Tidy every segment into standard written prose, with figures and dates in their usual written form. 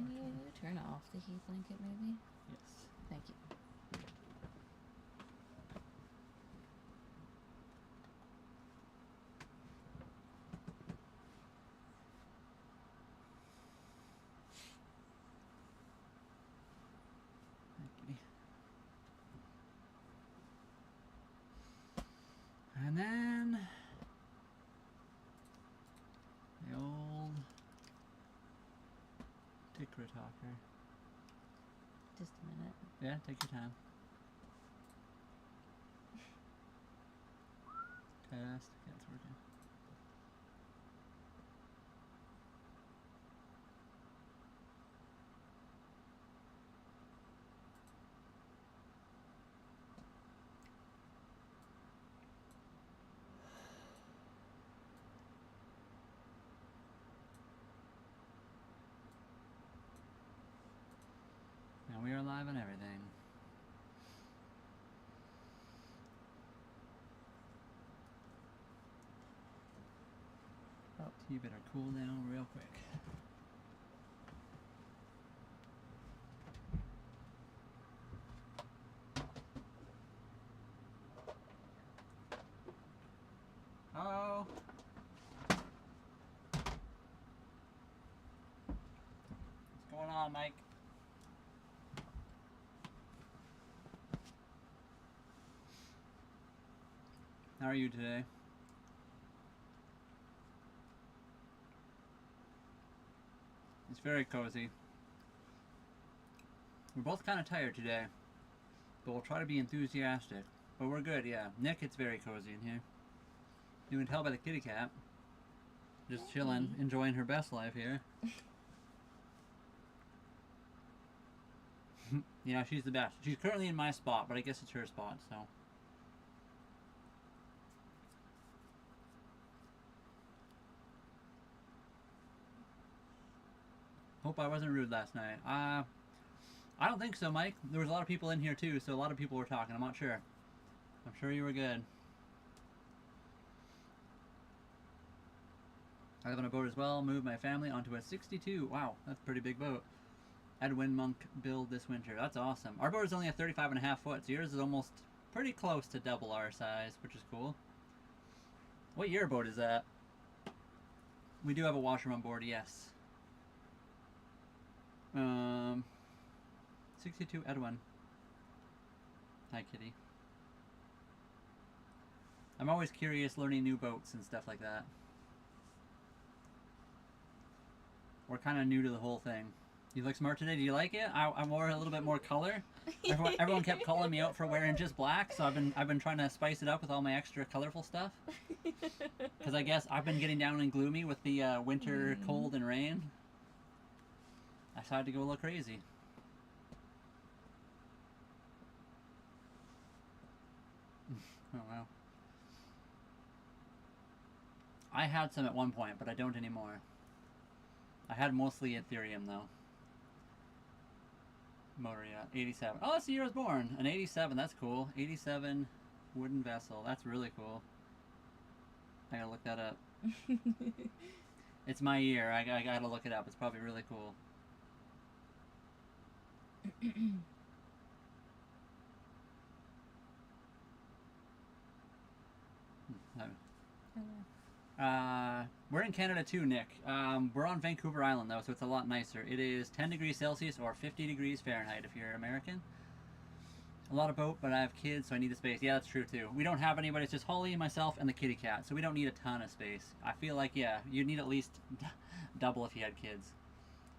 Can you turn off the heat blanket, maybe? Yes. Thank you. And then the old ticker talker. Just a minute. Yeah, take your time. Test. Yeah, it's working. Now we are live on everything. Oh, you better cool down real quick. Oh. What's going on, Mike? How are you today? It's very cozy. We're both kind of tired today, but we'll try to be enthusiastic. But we're good, yeah. Nick, it's very cozy in here. You can tell by the kitty cat. Just chilling, enjoying her best life here. Yeah, she's the best. She's currently in my spot, but I guess it's her spot, so. Hope I wasn't rude last night. I don't think so, Mike. There was a lot of people in here too, so a lot of people were talking. I'm not sure. I'm sure you were good. I live on a boat as well. Moved my family onto a 62. Wow, that's a pretty big boat. Had Windmonk build this winter. That's awesome. Our boat is only a 35.5 foot, so yours is almost pretty close to double our size, which is cool. What year boat is that? We do have a washer on board, yes. 62 Edwin. Hi, kitty. I'm always curious learning new boats and stuff like that. We're kind of new to the whole thing. You look smart today. Do you like it? I wore a little bit more color. Everyone kept calling me out for wearing just black, so I've been trying to spice it up with all my extra colorful stuff. Because I guess I've been getting down and gloomy with the winter cold and rain. I decided to go a little crazy. Oh wow. I had some at one point, but I don't anymore. I had mostly Ethereum though. Moria, 87. Oh, that's the year I was born. An 87, that's cool. 87 wooden vessel. That's really cool. I gotta look that up. It's my year. I gotta look it up. It's probably really cool. We're in Canada too, Nick. We're on Vancouver Island though, so it's a lot nicer. It is 10 degrees Celsius or 50 degrees Fahrenheit if you're American. A lot of boat, but I have kids, so I need the space. Yeah, that's true too. We don't have anybody. It's just Holly, myself, and the kitty cat, so we don't need a ton of space. I feel like, yeah, you'd need at least double if you had kids.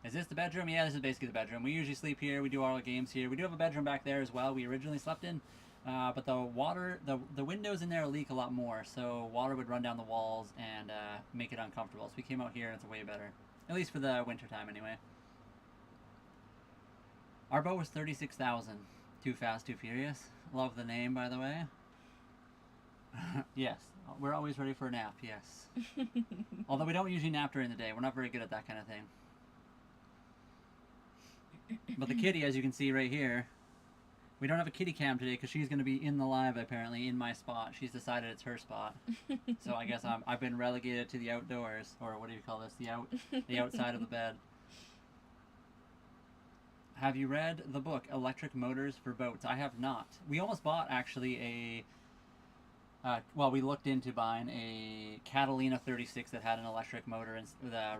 Is this the bedroom? Yeah, this is basically the bedroom. We usually sleep here. We do all our games here. We do have a bedroom back there as well. We originally slept in, but the water, the windows in there leak a lot more, so water would run down the walls and make it uncomfortable. So we came out here and it's way better. At least for the winter time anyway. Our boat was 36,000. Too Fast, Too Furious. Love the name, by the way. Yes, we're always ready for a nap, yes. Although we don't usually nap during the day. We're not very good at that kind of thing. But the kitty, as you can see right here, we don't have a kitty cam today because she's going to be in the live, apparently, in my spot. She's decided it's her spot. So I guess I've been relegated to the outdoors, or what do you call this? The outside of the bed. Have you read the book Electric Motors for Boats? I have not. We almost bought actually we looked into buying a Catalina 36 that had an electric motor and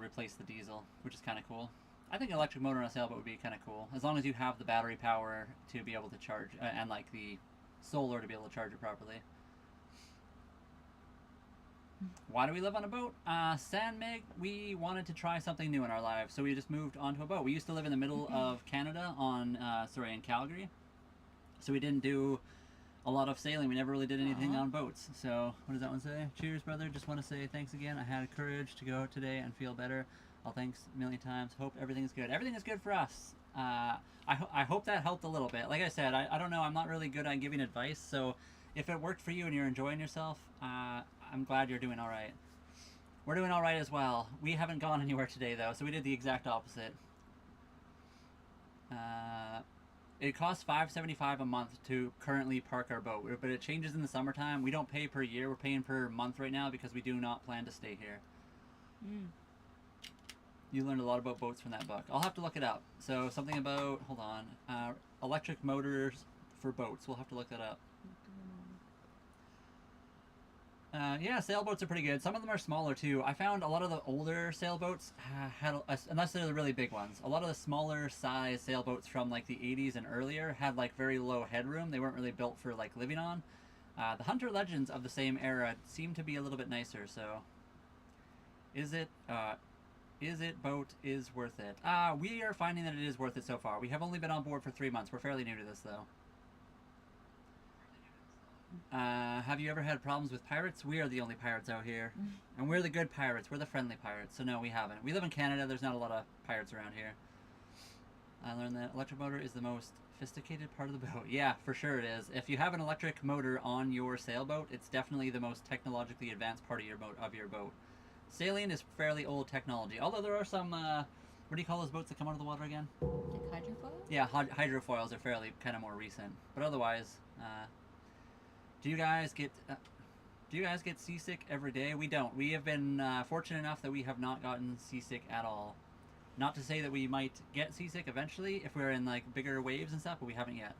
replaced the diesel, which is kind of cool. I think an electric motor on a sailboat would be kind of cool, as long as you have the battery power to be able to charge, and like the solar to be able to charge it properly. Why do we live on a boat? San Mig, we wanted to try something new in our lives, so we just moved onto a boat. We used to live in the middle of Canada in Calgary, so we didn't do a lot of sailing. We never really did anything on boats. So, what does that one say? Cheers, brother. Just want to say thanks again. I had courage to go out today and feel better. I'll thanks a million times. Hope everything is good. Everything is good for us. I hope that helped a little bit. Like I said, I don't know. I'm not really good at giving advice, so if it worked for you and you're enjoying yourself, I'm glad you're doing all right. We're doing all right as well. We haven't gone anywhere today, though, so we did the exact opposite. It costs $5.75 a month to currently park our boat, but it changes in the summertime. We don't pay per year. We're paying per month right now because we do not plan to stay here. You learned a lot about boats from that book. I'll have to look it up. So something about, hold on, electric motors for boats. We'll have to look that up. Yeah, sailboats are pretty good. Some of them are smaller too. I found a lot of the older sailboats had, unless they're the really big ones, a lot of the smaller size sailboats from like the 80s and earlier had like very low headroom. They weren't really built for like living on. The Hunter Legends of the same era seem to be a little bit nicer. So, is it boat is worth it? We are finding that it is worth it so far. We have only been on board for 3 months. We're fairly new to this though. Have you ever had problems with pirates? We are the only pirates out here. And we're the good pirates. We're the friendly pirates. So no, we haven't. We live in Canada. There's not a lot of pirates around here. I learned that electric motor is the most sophisticated part of the boat. Yeah, for sure it is. If you have an electric motor on your sailboat, it's definitely the most technologically advanced part of your boat. Sailing is fairly old technology. Although there are some, what do you call those boats that come out of the water again? Like hydrofoils? Yeah, hydrofoils are fairly kind of more recent. But otherwise, do you guys get seasick every day? We don't. We have been fortunate enough that we have not gotten seasick at all. Not to say that we might get seasick eventually if we're in like bigger waves and stuff, but we haven't yet.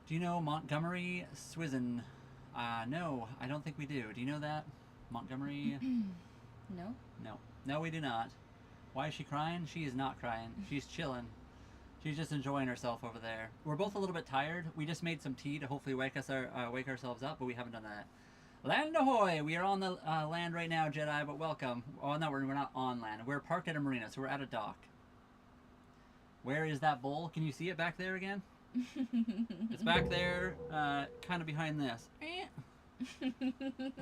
Do you know Montgomery Swizzen? No, I don't think we do. Do you know that? Montgomery? No. No, we do not. Why is she crying? She is not crying. She's chilling. She's just enjoying herself over there. We're both a little bit tired. We just made some tea to hopefully wake ourselves up, but we haven't done that. Land ahoy! We are on the land right now, Jedi, but welcome. Oh, no, we're not on land. We're parked at a marina, so we're at a dock. Where is that bowl? Can you see it back there again? It's back there, kind of behind this.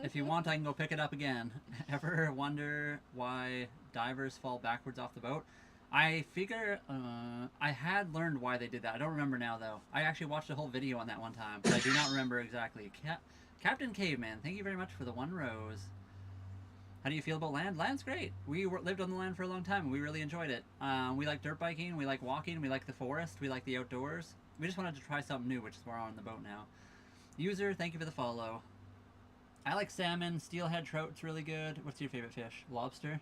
If you want, I can go pick it up again. Ever wonder why divers fall backwards off the boat? I figure I had learned why they did that. I don't remember now, though. I actually watched a whole video on that one time, but I do not remember exactly. Captain Caveman, thank you very much for the 1 rose. How do you feel about land? Land's great. We lived on the land for a long time, and we really enjoyed it. We like dirt biking, we like walking, we like the forest, we like the outdoors. We just wanted to try something new, which is why we're on the boat now. User, thank you for the follow. I like salmon. Steelhead trout's really good. What's your favorite fish? Lobster?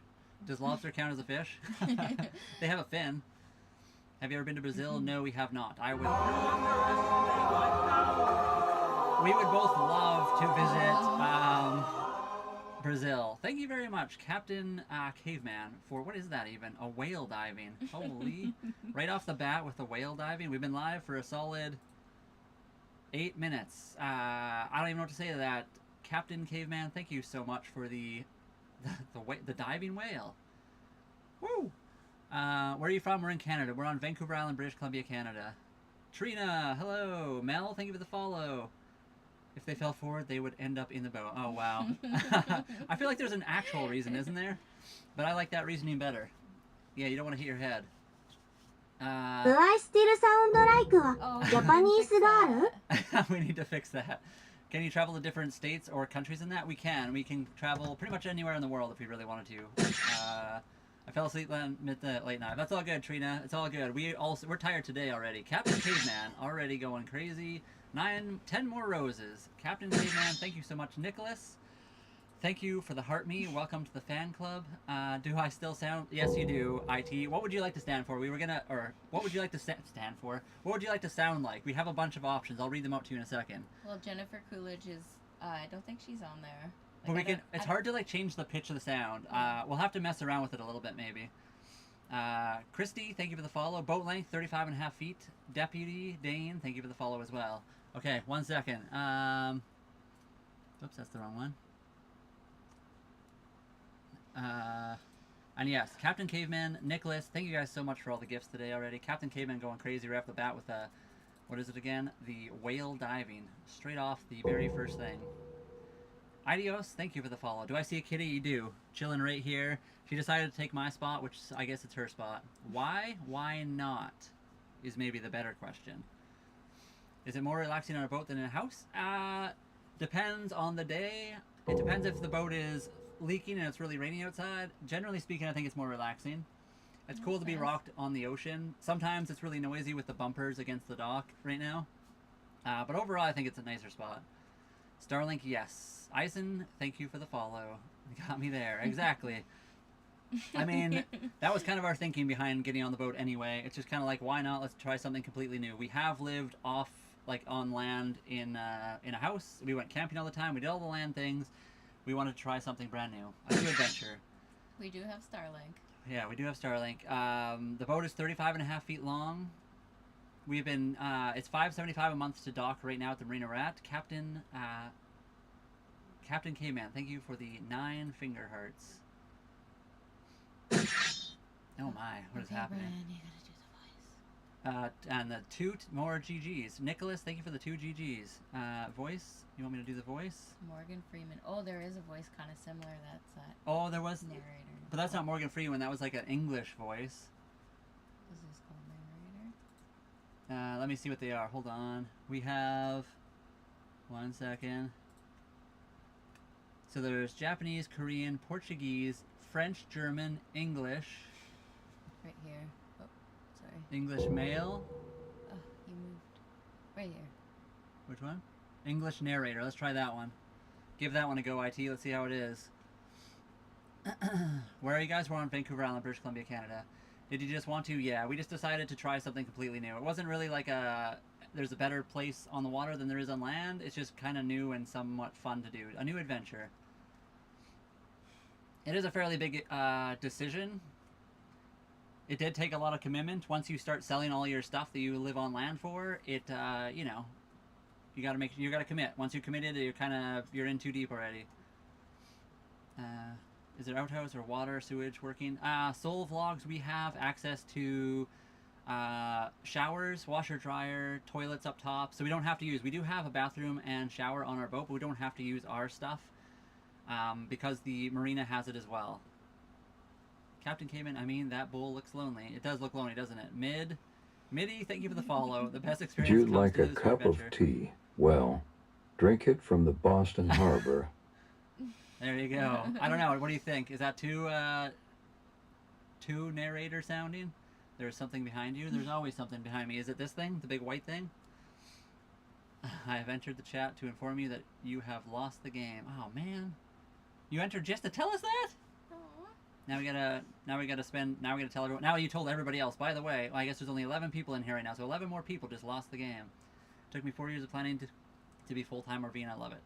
Does lobster count as a fish? They have a fin. Have you ever been to Brazil? No, we have not. I would. We would both love to visit Brazil. Thank you very much, Captain Caveman, for what is that even? A whale diving. Holy. Right off the bat with the whale diving. We've been live for a solid 8 minutes. I don't even know what to say to that. Captain Caveman, thank you so much for the diving whale. Woo! Where are you from? We're in Canada. We're on Vancouver Island, British Columbia, Canada. Trina, hello. Mel, thank you for the follow. If they fell forward, they would end up in the boat. Oh, wow. I feel like there's an actual reason, isn't there? But I like that reasoning better. Yeah, you don't want to hit your head. Do I still sound like a Japanese girl? We need to fix that. Can you travel to different states or countries in that? We can. We can travel pretty much anywhere in the world if we really wanted to. I fell asleep at the late night. That's all good, Trina. It's all good. We're tired today already. Captain Caveman already going crazy. 10 more roses. Captain Caveman, thank you so much. Nicholas, Thank you for the heart me. Welcome to the fan club. Do I still sound? Yes, you do. IT. What would you like to stand for? We were gonna, or what would you like to stand for? What would you like to sound like? We have a bunch of options. I'll read them out to you in a second. Well, Jennifer Coolidge is. I don't think she's on there. But we can. It's hard to like change the pitch of the sound. We'll have to mess around with it a little bit maybe. Christy, thank you for the follow. Boat length 35.5 feet. Deputy Dane, thank you for the follow as well. Okay, 1 second. Oops, that's the wrong one. And yes, Captain Caveman, Nicholas, thank you guys so much for all the gifts today already. Captain Caveman going crazy right off the bat with what is it again? The whale diving. Straight off the very first thing. Idios, thank you for the follow. Do I see a kitty? You do. Chilling right here. She decided to take my spot, which I guess it's her spot. Why? Why not? Is maybe the better question. Is it more relaxing on a boat than in a house? Depends on the day. It depends if the boat is leaking and it's really raining outside. Generally speaking, I think it's more relaxing. It's cool to be rocked on the ocean. Sometimes it's really noisy with the bumpers against the dock right now. But overall, I think it's a nicer spot. Starlink, yes. Eisen, thank you for the follow. You got me there. Exactly. I mean, that was kind of our thinking behind getting on the boat anyway. It's just kind of like, why not? Let's try something completely new. We have lived off, like on land in a house. We went camping all the time. We did all the land things. We wanted to try something brand new. A new adventure. We do have Starlink. Yeah, we do have Starlink. The boat is 35.5 feet long. We've been, it's $5.75 a month to dock right now at the Marina we're at. Captain K-Man, thank you for the 9 finger hearts. Oh my, what is happening? Brian, you gotta do the voice. And the 2 more GGs. Nicholas, thank you for the 2 GGs. Voice, you want me to do the voice? Morgan Freeman. Oh, there is a voice kind of similar. That's Oh, there was narrator. But that's not Morgan Freeman. That was like an English voice. Is this called narrator? Let me see what they are. Hold on. We have 1 second. So there's Japanese, Korean, Portuguese, French, German, English. Right here. Oh, sorry. English male. Oh, you moved. Right here. Which one? English narrator. Let's try that one. Give that one a go, IT. Let's see how it is. Where are you guys? We're on Vancouver Island, British Columbia, Canada. Did you just want to? Yeah, we just decided to try something completely new. It wasn't really like there's a better place on the water than there is on land. It's just kind of new and somewhat fun to do. A new adventure. It is a fairly big decision. It did take a lot of commitment. Once you start selling all your stuff that you live on land for, it you know, you gotta commit. Once you committed, you're in too deep already. Is it outhouse or water, sewage working? Soul Vlogs, we have access to showers, washer, dryer, toilets up top. So we don't have to use, we do have a bathroom and shower on our boat, but we don't have to use our stuff because the marina has it as well. Captain Cayman, I mean, that bull looks lonely. It does look lonely, doesn't it? Middy, thank you for the follow. The best experience. Would you like a cup of tea? Well, drink it from the Boston Harbor. There you go. I don't know. What do you think? Is that too narrator sounding? There's something behind you. There's always something behind me. Is it this thing? The big white thing? I have entered the chat to inform you that you have lost the game. Oh man, you entered just to tell us that? Now we gotta tell everyone. Now you told everybody else. By the way, well, I guess there's only 11 people in here right now, so 11 more people just lost the game. Took me 4 years of planning to be full-time or being. I love it.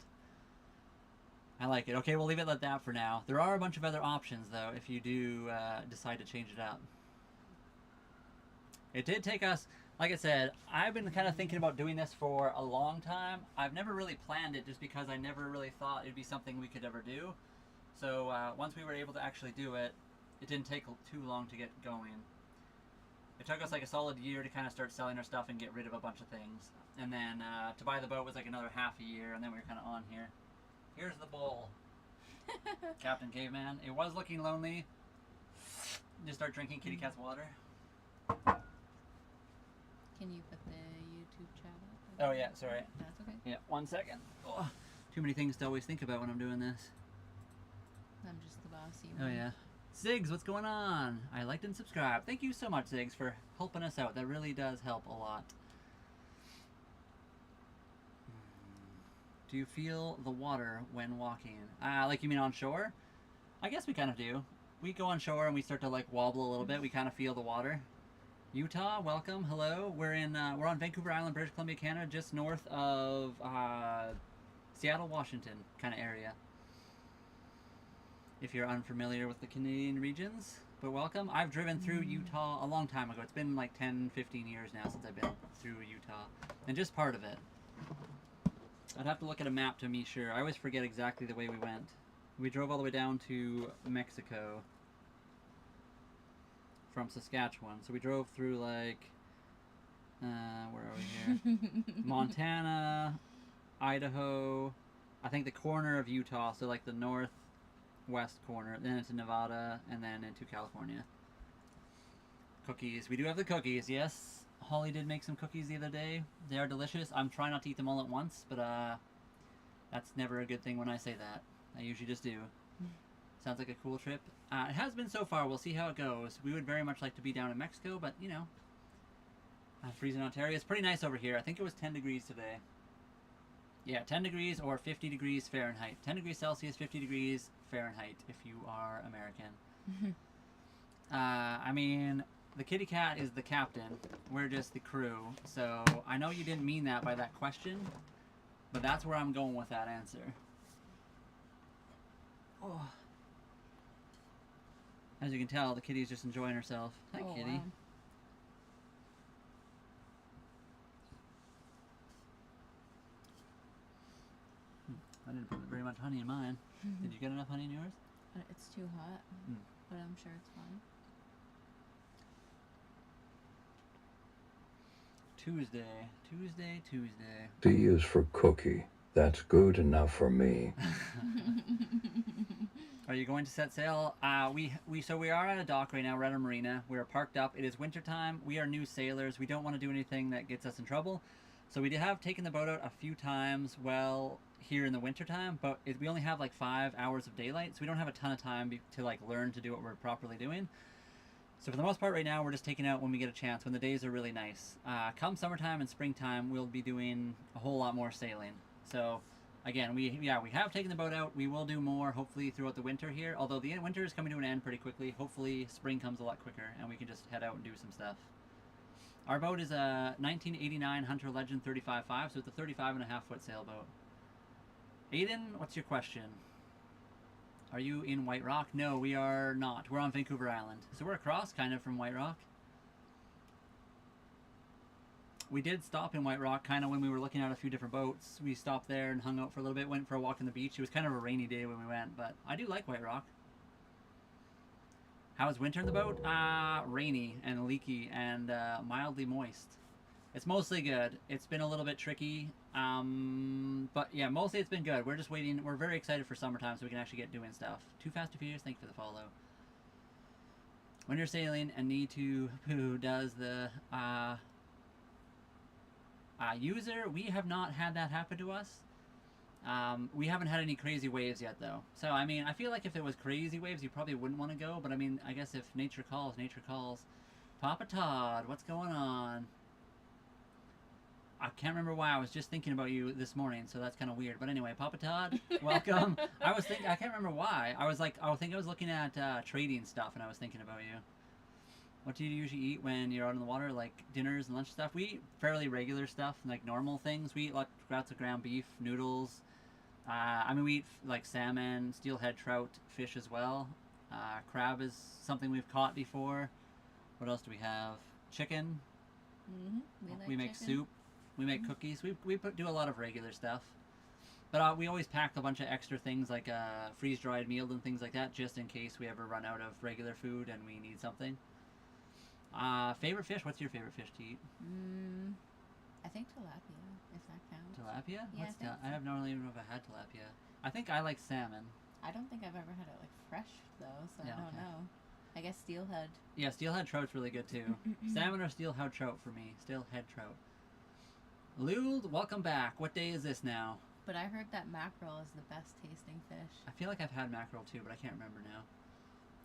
I like it. Okay, we'll leave it at that for now. There are a bunch of other options, though, if you do decide to change it up. It did take us, like I said, I've been kind of thinking about doing this for a long time. I've never really planned it just because I never really thought it'd be something we could ever do. So once we were able to actually do it, it didn't take too long to get going. It took us like a solid year to kind of start selling our stuff and get rid of a bunch of things. And then to buy the boat was like another half a year, and then we were kind of on here. Here's the bowl. Captain Caveman. It was looking lonely. Just start drinking kitty cat's water. Can you put the YouTube chat up? Oh yeah, sorry. That's okay. Yeah, 1 second. Oh, too many things to always think about when I'm doing this. I'm just the bossy Oh one. yeah. Ziggs, what's going on? I liked and subscribed. Thank you so much, Ziggs, for helping us out. That really does help a lot. Do you feel the water when walking? Like you mean on shore? I guess we kind of do. We go on shore and we start to like wobble a little bit. We kind of feel the water. Utah, welcome, hello. We're on Vancouver Island, British Columbia, Canada, just north of Seattle, Washington kind of area. If you're unfamiliar with the Canadian regions, but welcome. I've driven through Utah a long time ago. It's been like 10, 15 years now since I've been through Utah, and just part of it. I'd have to look at a map to be sure. I always forget exactly the way we went. We drove all the way down to Mexico from Saskatchewan. So we drove through like, where are we here? Montana, Idaho, I think the corner of Utah, so like the northwest corner, then into Nevada, and then into California. Cookies. We do have the cookies, yes. Holly did make some cookies the other day. They are delicious. I'm trying not to eat them all at once, but that's never a good thing when I say that. I usually just do. Sounds like a cool trip. It has been so far. We'll see how it goes. We would very much like to be down in Mexico, but, you know, freezing Ontario. It's pretty nice over here. I think it was 10 degrees today. Yeah, 10 degrees or 50 degrees Fahrenheit. 10 degrees Celsius, 50 degrees Fahrenheit if you are American. I mean, the kitty cat is the captain. We're just the crew. So I know you didn't mean that by that question, but that's where I'm going with that answer. Oh. As you can tell, the kitty's just enjoying herself. Hi, kitty. Wow. I didn't put very much honey in mine. Did you get enough honey in yours? It's too hot, but I'm sure it's fine. Tuesday. C is for cookie. That's good enough for me. Are you going to set sail? So we are at a dock right now. We're at a marina. We're parked up. It is wintertime. We are new sailors. We don't want to do anything that gets us in trouble. So we have taken the boat out a few times, well, here in the wintertime, but we only have like 5 hours of daylight, so we don't have a ton of time to like learn to do what we're properly doing. So for the most part right now, we're just taking out when we get a chance, when the days are really nice. Come summertime and springtime, we'll be doing a whole lot more sailing. So again, we have taken the boat out. We will do more, hopefully, throughout the winter here. Although the winter is coming to an end pretty quickly. Hopefully, spring comes a lot quicker, and we can just head out and do some stuff. Our boat is a 1989 Hunter Legend 35.5, so it's a 35.5-foot sailboat. Aiden, what's your question? Are you in White Rock? No, we are not. We're on Vancouver Island. So we're across, kind of, from White Rock. We did stop in White Rock kind of when we were looking at a few different boats. We stopped there and hung out for a little bit, went for a walk on the beach. It was kind of a rainy day when we went, but I do like White Rock. How was winter in the boat? Rainy and leaky and mildly moist. It's mostly good. It's been a little bit tricky, but yeah, mostly it's been good. We're just waiting. We're very excited for summertime so we can actually get doing stuff. Too Fast to Furious, thank you for the follow. When you're sailing and need to poo, does the user, we have not had that happen to us. We haven't had any crazy waves yet, though. So, I mean, I feel like if it was crazy waves, you probably wouldn't want to go. But, I mean, I guess if nature calls, nature calls. Papa Todd, what's going on? I can't remember why. I was just thinking about you this morning, so that's kind of weird. But anyway, Papa Todd, welcome. I can't remember why. I think I was looking at trading stuff, and I was thinking about you. What do you usually eat when you're out in the water, like dinners and lunch stuff? We eat fairly regular stuff, like normal things. We eat lots of ground beef, noodles. I mean, we eat like salmon, steelhead trout, fish as well. Crab is something we've caught before. What else do we have? Chicken. We make chicken. Soup. We make cookies. We do a lot of regular stuff. But we always pack a bunch of extra things like freeze-dried meals and things like that, just in case we ever run out of regular food and we need something. Favorite fish? What's your favorite fish to eat? I think tilapia, if that counts. Tilapia? Yeah, I have not even know if I had tilapia. I think I like salmon. I don't think I've ever had it like fresh though, so yeah, I don't know. I guess steelhead. Yeah, steelhead trout's really good too. Salmon or steelhead trout for me. Steelhead trout. Luled, welcome back. What day is this now? But I heard that mackerel is the best tasting fish. I feel like I've had mackerel too, but I can't remember now.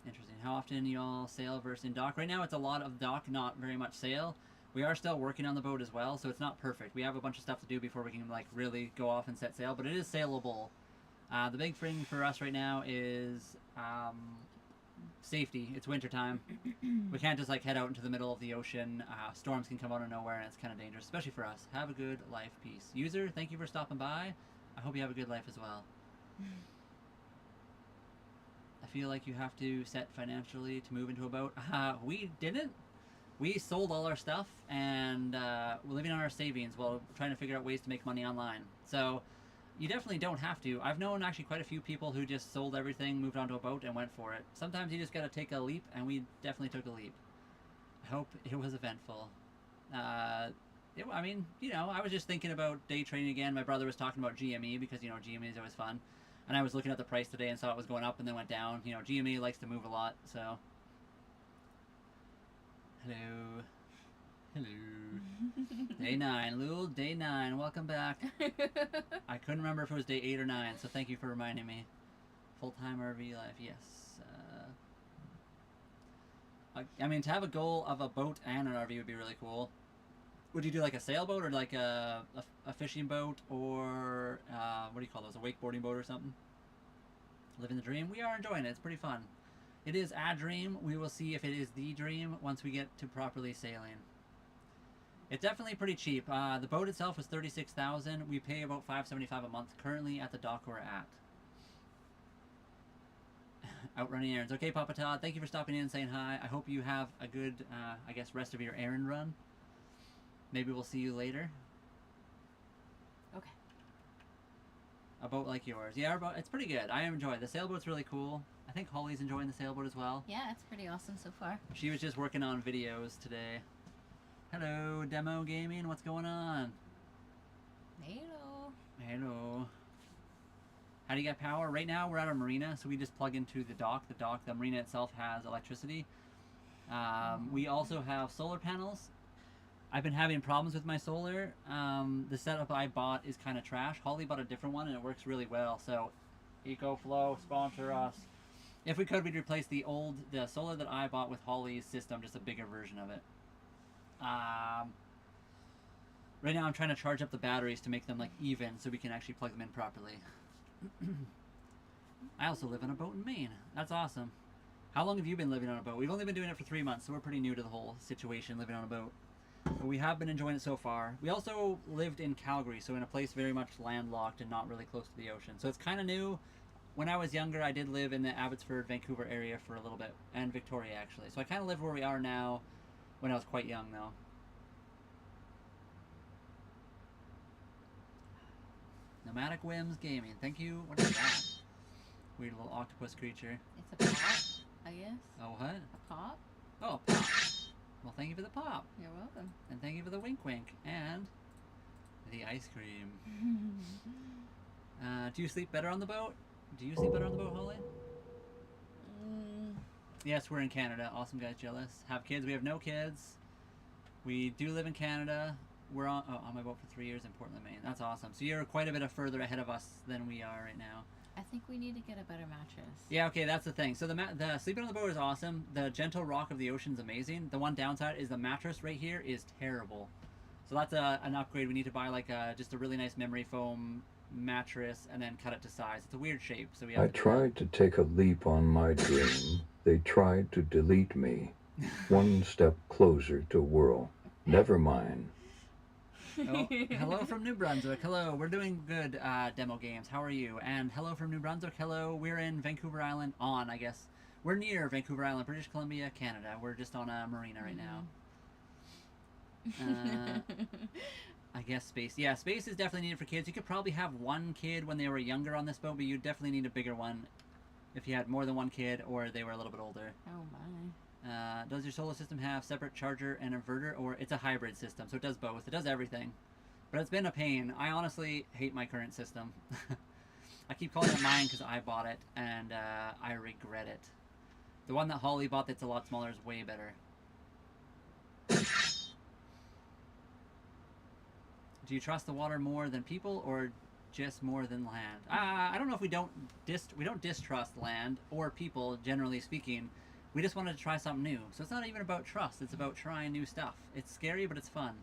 Interesting. How often y'all sail versus in dock? Right now it's a lot of dock, not very much sail. We are still working on the boat as well, so it's not perfect. We have a bunch of stuff to do before we can like really go off and set sail, but it is sailable. The big thing for us right now is safety. It's winter time. We can't just like head out into the middle of the ocean. Storms can come out of nowhere, and it's kind of dangerous, especially for us. Have a good life. Peace. User, thank you for stopping by. I hope you have a good life as well. I feel like you have to set financially to move into a boat. We didn't. We sold all our stuff, and we're living on our savings while trying to figure out ways to make money online. So you definitely don't have to. I've known actually quite a few people who just sold everything, moved onto a boat, and went for it. Sometimes you just got to take a leap, and we definitely took a leap. I hope it was eventful. I mean, you know, I was just thinking about day trading again. My brother was talking about GME because, you know, GME is always fun. And I was looking at the price today and saw it was going up and then went down. You know, GME likes to move a lot, so. Hello. Hello. Day 9. Lul, day 9. Welcome back. I couldn't remember if it was day 8 or 9, so thank you for reminding me. Full-time RV life, yes. I mean, to have a goal of a boat and an RV would be really cool. Would you do like a sailboat or like a fishing boat or what do you call those? A wakeboarding boat or something? Living the dream. We are enjoying it. It's pretty fun. It is a dream. We will see if it is the dream once we get to properly sailing. It's definitely pretty cheap. The boat itself was $36,000. We pay about $575 a month currently at the dock we're at. Outrunning errands. Okay, Papa Todd. Thank you for stopping in and saying hi. I hope you have a good, I guess, rest of your errand run. Maybe we'll see you later. Okay. A boat like yours. Yeah, our boat, it's pretty good. I enjoy it. The sailboat's really cool. I think Holly's enjoying the sailboat as well. Yeah, it's pretty awesome so far. She was just working on videos today. Hello, Demo Gaming. What's going on? Hello. Hello. How do you get power? Right now, we're at a marina, so we just plug into the dock. The marina itself has electricity. We also have solar panels. I've been having problems with my solar. The setup I bought is kind of trash. Holly bought a different one, and it works really well. So, EcoFlow, sponsor us. If we could, we'd replace the solar that I bought with Holly's system, just a bigger version of it. Right now, I'm trying to charge up the batteries to make them like even, so we can actually plug them in properly. I also live on a boat in Maine. That's awesome. How long have you been living on a boat? We've only been doing it for 3 months, so we're pretty new to the whole situation, living on a boat. But we have been enjoying it so far. We also lived in Calgary, so in a place very much landlocked and not really close to the ocean. So it's kind of new. When I was younger, I did live in the Abbotsford, Vancouver area for a little bit, and Victoria, actually. So I kind of live where we are now when I was quite young, though. Nomadic Whims Gaming. Thank you. What is that? Weird little octopus creature. It's a pop, I guess. Oh, what? A pop? Oh, a pop. Well, thank you for the pop. You're welcome. And thank you for the wink wink. And the ice cream. Do you sleep better on the boat? Do you sleep better on the boat, Holly? Yes, we're in Canada. Awesome guys, jealous. Have kids? We have no kids. We do live in Canada. We're on my boat for 3 years in Portland, Maine. That's awesome. So you're quite a bit further ahead of us than we are right now. I think we need to get a better mattress. Yeah, okay, that's the thing. So the sleeping on the boat is awesome. The gentle rock of the ocean is amazing. The one downside is the mattress right here is terrible. So that's an upgrade. We need to buy like just a really nice memory foam mattress and then cut it to size. It's a weird shape, so we have I tried to take a leap on my dream. They tried to delete me. One step closer to whirl. Never mind. Oh, hello from New Brunswick. Hello, we're doing good, Demo Games. How are you? And hello from New Brunswick. Hello, we're in Vancouver Island I guess. We're near Vancouver Island, British Columbia, Canada. We're just on a marina right now. I guess space. Yeah, space is definitely needed for kids. You could probably have one kid when they were younger on this boat, but you definitely need a bigger one if you had more than one kid or they were a little bit older. Oh my. Does your solar system have separate charger and inverter, or it's a hybrid system, so it does both. It does everything. But it's been a pain. I honestly hate my current system. I keep calling it mine because I bought it, and I regret it. The one that Holly bought that's a lot smaller is way better. Do you trust the water more than people, or just more than land? I don't know if we don't distrust land or people, generally speaking. we just wanted to try something new. So it's not even about trust. It's about trying new stuff. It's scary, but it's fun.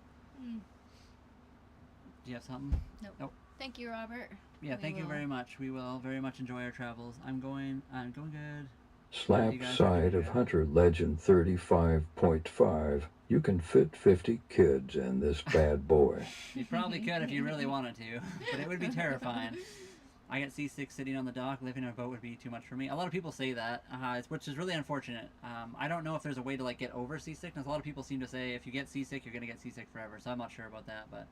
Mm. Do you have something? Nope. Thank you, Robert. Yeah, thank you very much. We will very much enjoy our travels. I'm going good. Slap side of Hunter Legend 35.5. You can fit 50 kids in this bad boy. You probably could if you really wanted to, but it would be terrifying. I get seasick sitting on the dock. Living in a boat would be too much for me. A lot of people say that, which is really unfortunate. I don't know if there's a way to like get over seasickness. A lot of people seem to say if you get seasick, you're gonna get seasick forever. So I'm not sure about that, but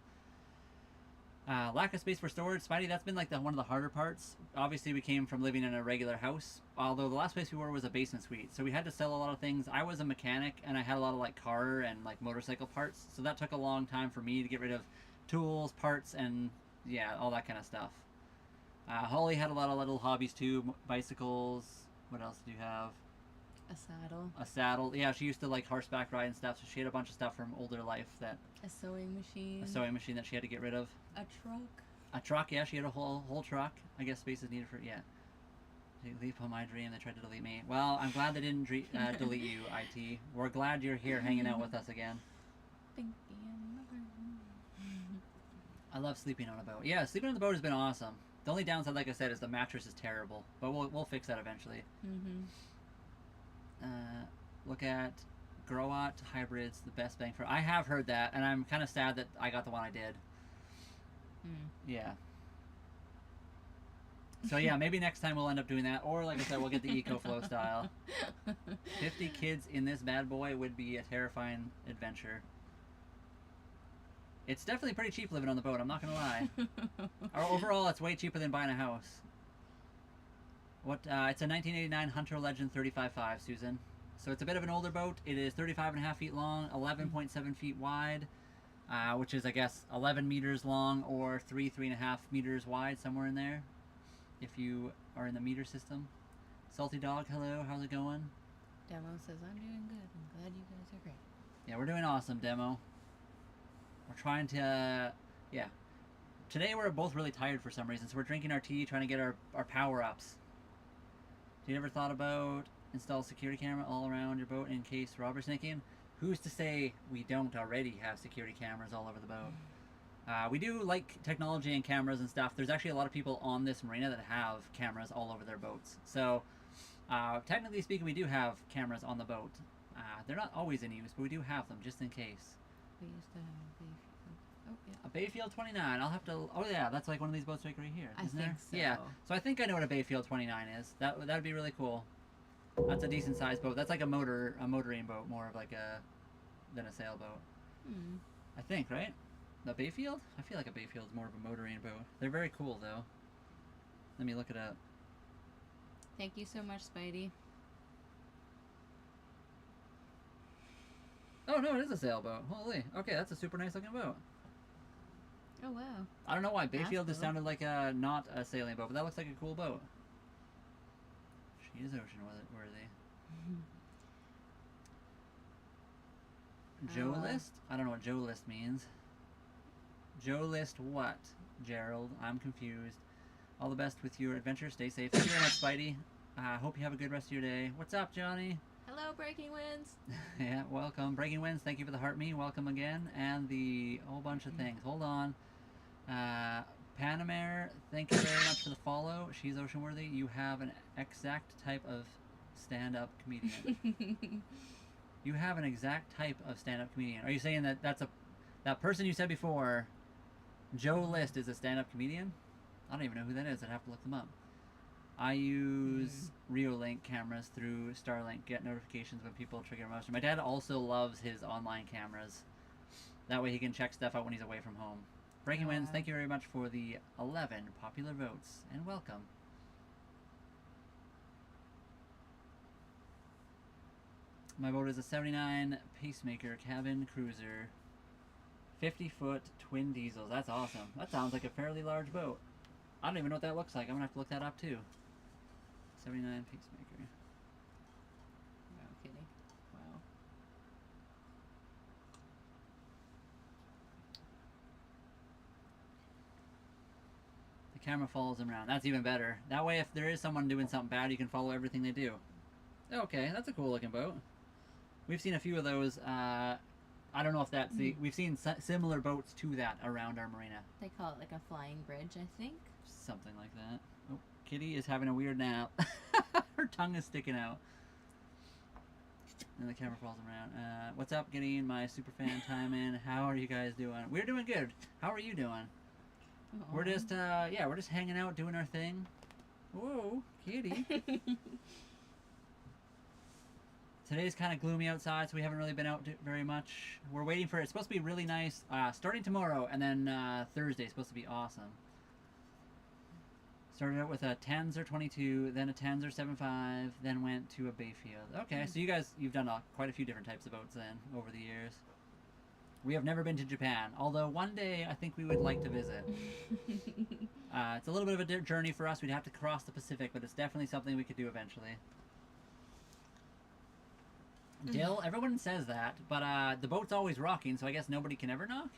lack of space for storage, Spidey. That's been like one of the harder parts. Obviously, we came from living in a regular house. Although the last place we were was a basement suite, so we had to sell a lot of things. I was a mechanic, and I had a lot of like car and like motorcycle parts. So that took a long time for me to get rid of tools, parts, and yeah, all that kind of stuff. Holly had a lot of little hobbies too, bicycles. What else did you have? A saddle. A saddle. Yeah, she used to like horseback ride and stuff, so she had a bunch of stuff from older life that... A sewing machine. A sewing machine that she had to get rid of. A truck. A truck, yeah, she had a whole truck. I guess space is needed for, yeah. Leap on my dream, they tried to delete me. Well, I'm glad they didn't delete you, IT. We're glad you're here hanging out with us again. I love sleeping on a boat. Yeah, sleeping on the boat has been awesome. The only downside, like I said, is the mattress is terrible. But we'll fix that eventually. Look at Groat hybrids, the best bang for... I have heard that, and I'm kind of sad that I got the one I did. Yeah. So yeah, maybe next time we'll end up doing that, or like I said, we'll get the EcoFlow style. 50 kids in this bad boy would be a terrifying adventure. It's definitely pretty cheap living on the boat, I'm not gonna lie. Overall, it's way cheaper than buying a house. It's a 1989 Hunter Legend 35.5, Susan. So it's a bit of an older boat. It is 35.5 feet long, 11.7 feet wide, which is, I guess, 11 meters long or 3.5 meters wide, somewhere in there, if you are in the meter system. Salty Dog, hello, how's it going? Demo says, I'm doing good. I'm glad you guys are great. Yeah, we're doing awesome, Demo. We're trying to, yeah. Today we're both really tired for some reason, so we're drinking our tea, trying to get our power-ups. Have you ever thought about install a security camera all around your boat in case robbers sneak in? Who's to say we don't already have security cameras all over the boat? We do like technology and cameras and stuff. There's actually a lot of people on this marina that have cameras all over their boats. So, technically speaking, we do have cameras on the boat. They're not always in use, but we do have them just in case. We used to have a Bayfield. Oh, yeah. A Bayfield 29. I'll have to... Oh, yeah, that's like one of these boats right here, isn't there? I think so. Yeah. So I think I know what a Bayfield 29 is. That would be really cool. That's a decent sized boat. That's like a motoring boat, more of like than a sailboat. I think, right? The Bayfield? I feel like a Bayfield is more of a motoring boat. They're very cool, though. Let me look it up. Thank you so much, Spidey. Oh, no, it is a sailboat. Holy. Okay, that's a super nice looking boat. Oh, wow. I don't know why. Bayfield just cool. sounded like not a sailing boat, but that looks like a cool boat. She is ocean worthy. Joe List? I don't know what Joe List means. Joe List what? Gerald, I'm confused. All the best with your adventure. Stay safe. Thank you very much, Spidey. Hope you have a good rest of your day. What's up, Johnny? Hello, Breaking Winds. Yeah, welcome. Breaking Winds, thank you for the heart me. Welcome again. And the whole bunch of things. Hold on. Panamare, thank you very much for the follow. She's ocean worthy. You have an exact type of stand-up comedian. You have an exact type of stand-up comedian. Are you saying that that person you said before, Joe List, is a stand-up comedian? I don't even know who that is. I'd have to look them up. I use Reolink cameras through Starlink. Get notifications when people trigger motion. My dad also loves his online cameras. That way he can check stuff out when he's away from home. Breaking Winds, thank you very much for the 11 popular votes, and welcome. My boat is a 79 Pacemaker cabin cruiser. 50-foot twin diesels. That's awesome. That sounds like a fairly large boat. I don't even know what that looks like. I'm going to have to look that up too. 79 Pacemaker. No kidding. Wow. The camera follows them around. That's even better. That way if there is someone doing something bad, you can follow everything they do. Okay, that's a cool looking boat. We've seen a few of those. I don't know if that's the. We've seen similar boats to that around our marina. They call it like a flying bridge, I think. Something like that. Oh, Kitty is having a weird nap. Her tongue is sticking out. And the camera falls around. What's up, getting my super fan time in? How are you guys doing? We're doing good. How are you doing? Aww. We're just we're just hanging out, doing our thing. Whoa, Kitty. Today's kind of gloomy outside, so we haven't really been out very much. We're waiting for it. It's supposed to be really nice starting tomorrow, and then Thursday is supposed to be awesome. Started out with a Tanzer 22, then a Tanzer 7.5, then went to a Bayfield. Okay, so you've done quite a few different types of boats then over the years. We have never been to Japan, although one day I think we would like to visit. It's a little bit of a journey for us. We'd have to cross the Pacific, but it's definitely something we could do eventually. Dill, everyone says that, but the boat's always rocking, so I guess nobody can ever knock.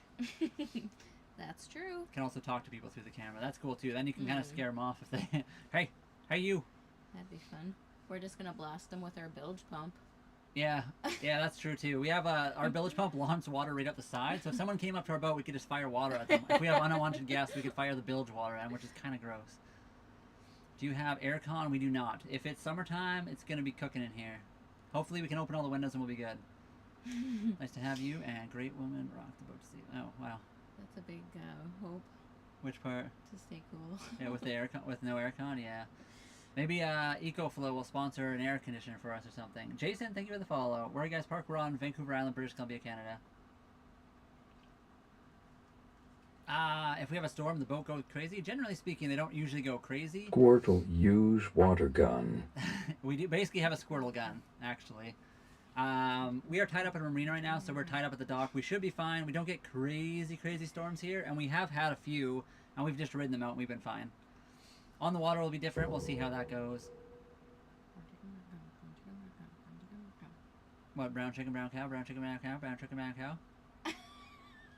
That's true. Can also talk to people through the camera. That's cool too. Then you can kind of scare them off if they, hey you. That'd be fun. We're just gonna blast them with our bilge pump. Yeah, that's true too. We have our bilge pump launches water right up the side, so if someone came up to our boat, we could just fire water at them. If we have unwanted guests, we could fire the bilge water at them, which is kind of gross. Do you have aircon? We do not. If it's summertime, it's gonna be cooking in here. Hopefully we can open all the windows and we'll be good. Nice to have you, and great woman rock the boat to see. Oh, wow. That's a big hope. Which part? To stay cool. Yeah, with the aircon, with no aircon, yeah. Maybe EcoFlow will sponsor an air conditioner for us or something. Jason, thank you for the follow. Where are you guys parked? We're on Vancouver Island, British Columbia, Canada. If we have a storm, the boat goes crazy. Generally speaking, they don't usually go crazy. Squirtle, use water gun. We do basically have a Squirtle gun, actually. We are tied up at a marina right now, so we're tied up at the dock. We should be fine. We don't get crazy storms here, and we have had a few, and we've just ridden them out, and we've been fine. On the water will be different. We'll see how that goes. What, brown chicken, brown cow, brown chicken, brown cow, brown chicken, brown cow?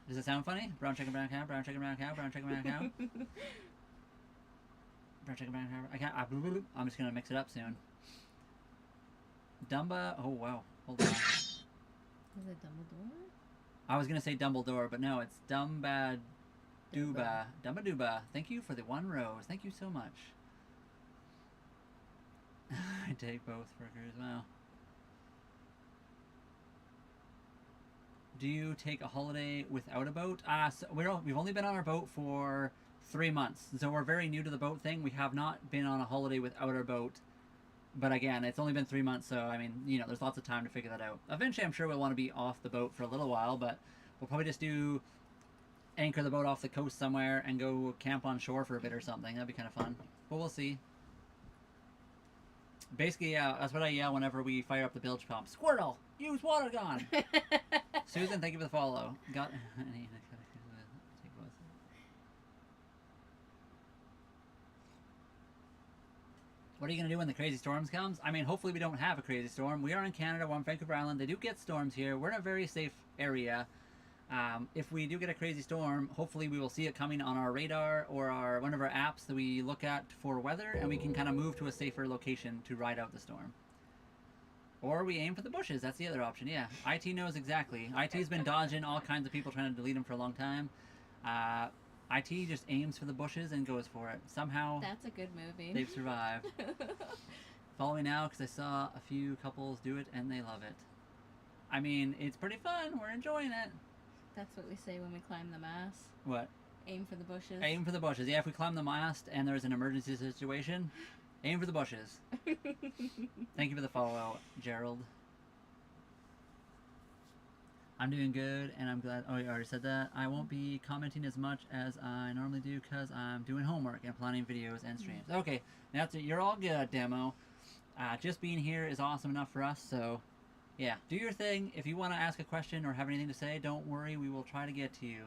Does it sound funny? Brown chicken, brown cow, brown chicken, brown cow, brown chicken, brown cow. Brown chicken, brown cow. I'm just gonna mix it up soon. Dumba. Oh wow. Hold on. Is it Dumbledore? I was gonna say Dumbledore, but no, it's Dumba Duba. Dumba Duba. Thank you for the 1 rose. Thank you so much. I take both burgers. Wow. Do you take a holiday without a boat? So we've only been on our boat for 3 months, so we're very new to the boat thing. We have not been on a holiday without our boat. But again, it's only been 3 months, so I mean, there's lots of time to figure that out. Eventually, I'm sure we'll want to be off the boat for a little while, but we'll probably just anchor the boat off the coast somewhere and go camp on shore for a bit or something. That'd be kind of fun. But we'll see. Basically, yeah, that's what I yell whenever we fire up the bilge pump. Squirtle, use water gun. Susan, thank you for the follow. Got any? What are you going to do when the crazy storms comes? I mean, hopefully we don't have a crazy storm. We are in Canada. We're on Vancouver Island. They do get storms here. We're in a very safe area. If we do get a crazy storm, hopefully we will see it coming on our radar or one of our apps that we look at for weather, and we can kind of move to a safer location to ride out the storm. Or we aim for the bushes. That's the other option, yeah. IT knows exactly. IT's been dodging all kinds of people trying to delete him for a long time. IT just aims for the bushes and goes for it. Somehow, that's a good movie. They've survived. Follow me now because I saw a few couples do it and they love it. I mean, it's pretty fun. We're enjoying it. That's what we say when we climb the mast. What? Aim for the bushes. Aim for the bushes. Yeah, if we climb the mast and there's an emergency situation, aim for the bushes. Thank you for the follow, Gerald. I'm doing good, and I'm glad. Oh, you already said that. I won't be commenting as much as I normally do because I'm doing homework and planning videos and streams. Okay, that's it. You're all good, Demo. Just being here is awesome enough for us, so yeah, do your thing. If you want to ask a question or have anything to say, don't worry. We will try to get to you.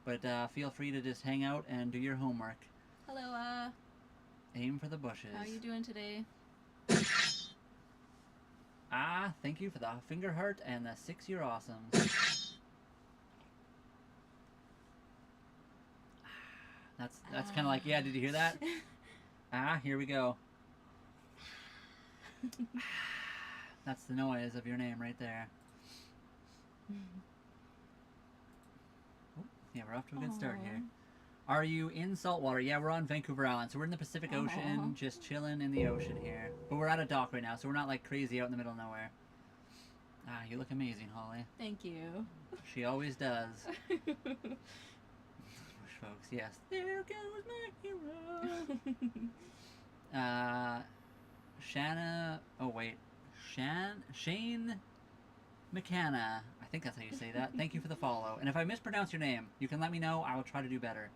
But feel free to just hang out and do your homework. Hello, Aim for the bushes. how are you doing today? Thank you for the finger heart and the 6-year awesome. That's kind of like, yeah, did you hear that? Here we go. That's the noise of your name right there. Oh, yeah, we're off to a good start here. Are you in saltwater? Yeah, we're on Vancouver Island. So we're in the Pacific Ocean, just chilling in the ocean here. But we're at a dock right now, so we're not like crazy out in the middle of nowhere. Ah, you look amazing, Holly. Thank you. She always does. Folks, yes. There goes my hero. Shanna. Oh wait, Shane McCanna. I think that's how you say that. Thank you for the follow. And if I mispronounce your name, you can let me know. I will try to do better.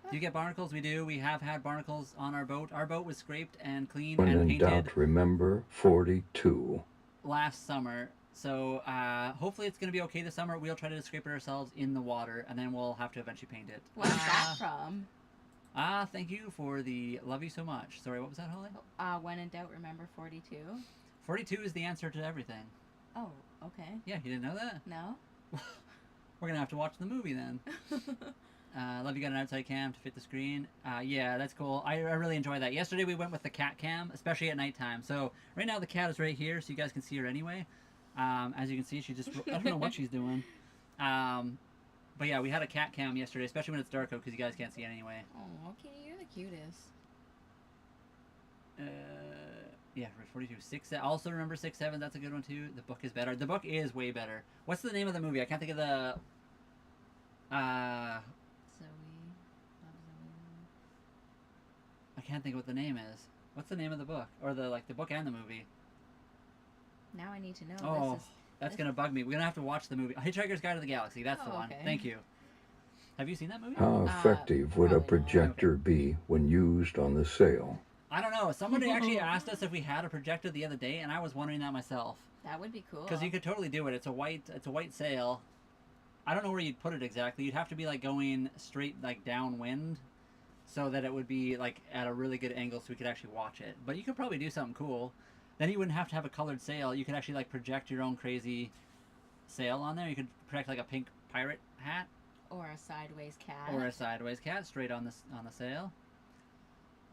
Do you get barnacles? We do. We have had barnacles on our boat. Our boat was scraped and cleaned When and in painted doubt, remember 42. last summer. So hopefully it's going to be okay this summer. We'll try to scrape it ourselves in the water, and then we'll have to eventually paint it. Where's that from? Thank you for the love you so much. Sorry, what was that, Holly? When in doubt, remember 42. 42 is the answer to everything. Oh, okay. Yeah, you didn't know that? No? We're going to have to watch the movie then. Love you got an outside cam to fit the screen. Yeah, that's cool. I really enjoy that. Yesterday we went with the cat cam, especially at nighttime. So right now the cat is right here, so you guys can see her anyway. As you can see, she just, I don't know what she's doing. But yeah, we had a cat cam yesterday, especially when it's dark out, because you guys can't see it anyway. Oh, okay, you're the cutest. Yeah, 42. 6. Also remember 6-7. That's a good one too. The book is better. The book is way better. What's the name of the movie? I can't think of the. I can't think of what the name is. What's the name of the book, or the book and the movie? Now I need to know. Oh, that's gonna bug me. We're gonna have to watch the movie. Hitchhiker's Guide to the Galaxy. That's the one. Okay. Thank you. Have you seen that movie? How effective would a probably not. projector be when used on the sail? I don't know. Somebody actually asked us if we had a projector the other day, and I was wondering that myself. That would be cool. Because you could totally do it. It's a white sail. I don't know where you'd put it exactly. You'd have to be like going straight like downwind, so that it would be like at a really good angle, so we could actually watch it. But you could probably do something cool. Then you wouldn't have to have a colored sail. You could actually like project your own crazy sail on there. You could project like a pink pirate hat. Or a sideways cat. Or a sideways cat straight on the sail.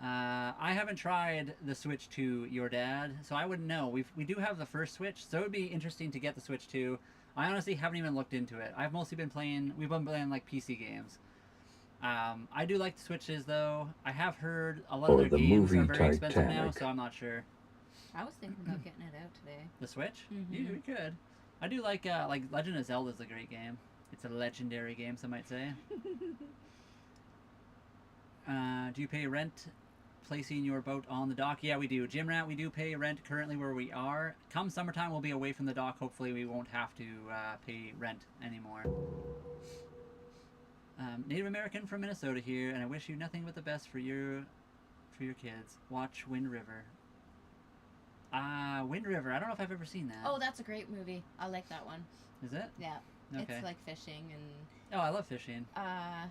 I haven't tried the Switch 2, your dad, so I wouldn't know. We do have the first Switch, so it would be interesting to get the Switch 2. I honestly haven't even looked into it. We've been playing like PC games. I do like the Switches though. I have heard a lot of their games are very expensive now, so I'm not sure. I was thinking about getting it out today. The Switch? Mm-hmm. Yeah, we could. I do like Legend of Zelda is a great game. It's a legendary game, some might say. Do you pay rent placing your boat on the dock? Yeah, we do. Jim Rat, we do pay rent currently where we are. Come summertime, we'll be away from the dock. Hopefully we won't have to pay rent anymore. Native American from Minnesota here, and I wish you nothing but the best for your kids. Watch Wind River. Wind River. I don't know if I've ever seen that. Oh, that's a great movie. I like that one. Is it? Yeah. Okay. It's like fishing and... Oh, I love fishing. I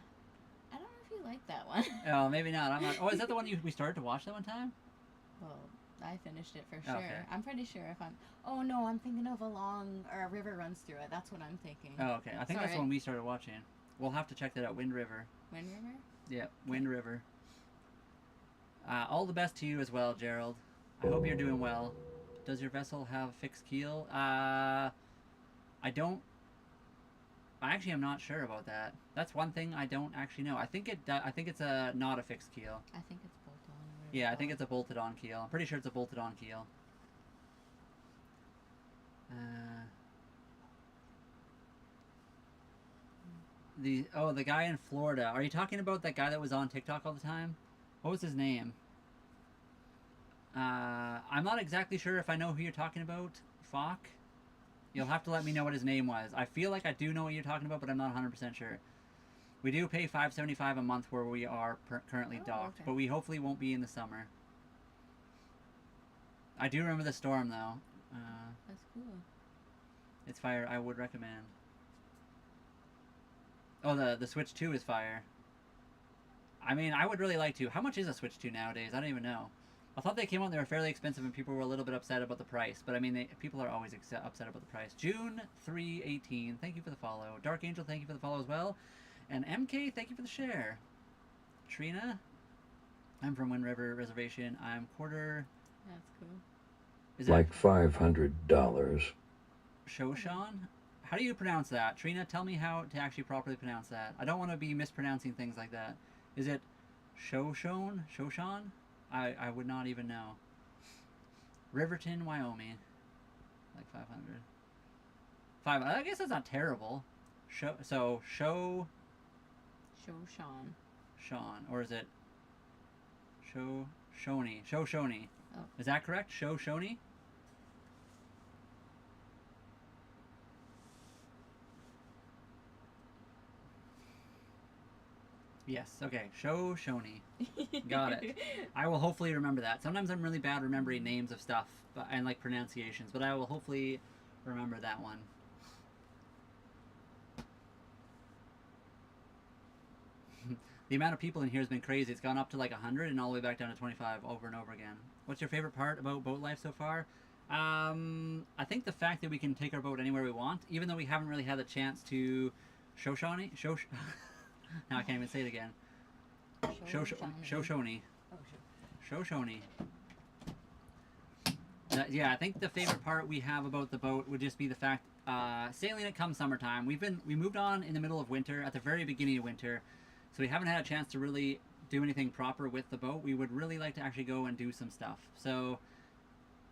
don't know if you like that one. Oh, maybe not. I'm not. Oh, is that the one we started to watch that one time? Well, I finished it for sure. Okay. I'm pretty sure if I'm... Oh, no, I'm thinking of a river runs through it. That's what I'm thinking. Oh, okay. I think that's the one we started watching. We'll have to check that out. Wind River. Wind River? Yeah, Wind River. All the best to you as well, Gerald. I hope you're doing well. Does your vessel have fixed keel? I don't... I actually am not sure about that. That's one thing I don't actually know. I think it's not a fixed keel. I think it's bolted on. Yeah, I think it's a bolted on keel. I'm pretty sure it's a bolted on keel. The guy in Florida. Are you talking about that guy that was on TikTok all the time? What was his name? I'm not exactly sure if I know who you're talking about. Falk? You'll have to let me know what his name was. I feel like I do know what you're talking about, but I'm not 100% sure. We do pay $5.75 a month where we are currently docked, okay. but we hopefully won't be in the summer. I do remember the storm, though. That's cool. It's fire. I would recommend. Oh, the Switch 2 is fire. I mean, I would really like to. How much is a Switch 2 nowadays? I don't even know. I thought they came out, they were fairly expensive, and people were a little bit upset about the price. But I mean, people are always upset about the price. June 3/18, thank you for the follow. Dark Angel, thank you for the follow as well. And MK, thank you for the share. Trina, I'm from Wind River Reservation. I'm quarter... That's cool. Is like that $500. Shoshan? How do you pronounce that? Trina, tell me how to actually properly pronounce that. I don't want to be mispronouncing things like that. Is it Shoshone? Shoshan? I would not even know. Riverton, Wyoming. Like 500. I guess that's not terrible. So, Shoshan. Sean. Or is it Shoshone? Shoshone. Oh. Is that correct? Shoshone? Yes, okay. Shoshone. Got it. I will hopefully remember that. Sometimes I'm really bad remembering names of stuff and like pronunciations, but I will hopefully remember that one. The amount of people in here has been crazy. It's gone up to like 100 and all the way back down to 25 over and over again. What's your favorite part about boat life so far? I think the fact that we can take our boat anywhere we want, even though we haven't really had the chance to Shoshone. Now I can't even say it again. Shoshone. Shoshone. Yeah, I think the favorite part we have about the boat would just be the fact sailing it come summertime. We moved on in the middle of winter, at the very beginning of winter, so we haven't had a chance to really do anything proper with the boat. We would really like to actually go and do some stuff. So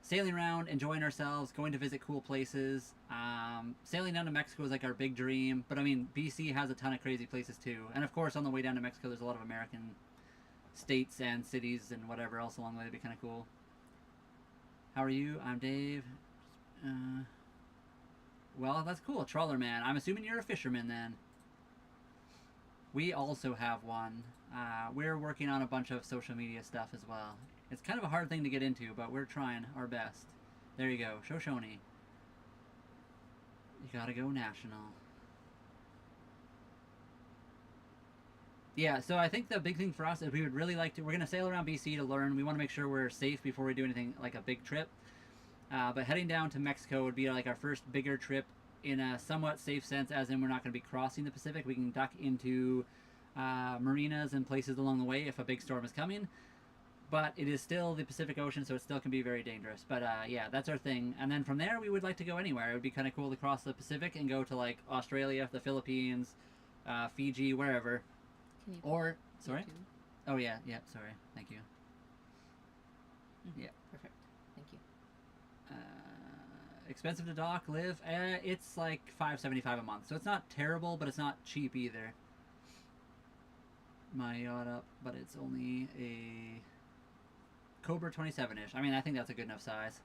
sailing around, enjoying ourselves, going to visit cool places. Sailing down to Mexico is like our big dream, but I mean BC has a ton of crazy places too. And of course on the way down to Mexico there's a lot of American states and cities and whatever else along the way. It'd be kind of cool. How are you? I'm Dave. Well, that's cool. Trawler man. I'm assuming you're a fisherman then. We also have one. We're working on a bunch of social media stuff as well. It's kind of a hard thing to get into, but we're trying our best. There you go. Shoshone. You gotta go national. Yeah, so I think the big thing for us is we would really like to... We're going to sail around BC to learn. We want to make sure we're safe before we do anything like a big trip. But heading down to Mexico would be like our first bigger trip in a somewhat safe sense, as in we're not going to be crossing the Pacific. We can duck into marinas and places along the way if a big storm is coming. But it is still the Pacific Ocean, so it still can be very dangerous. But yeah, that's our thing. And then from there, we would like to go anywhere. It would be kind of cool to cross the Pacific and go to like Australia, the Philippines, Fiji, wherever. Or, sorry? YouTube? Oh, yeah, sorry. Thank you. Yeah. Perfect. Thank you. Expensive to dock, live? It's like $5.75 a month. So it's not terrible, but it's not cheap either. My yacht up, but it's only a Cobra 27-ish. I mean, I think that's a good enough size.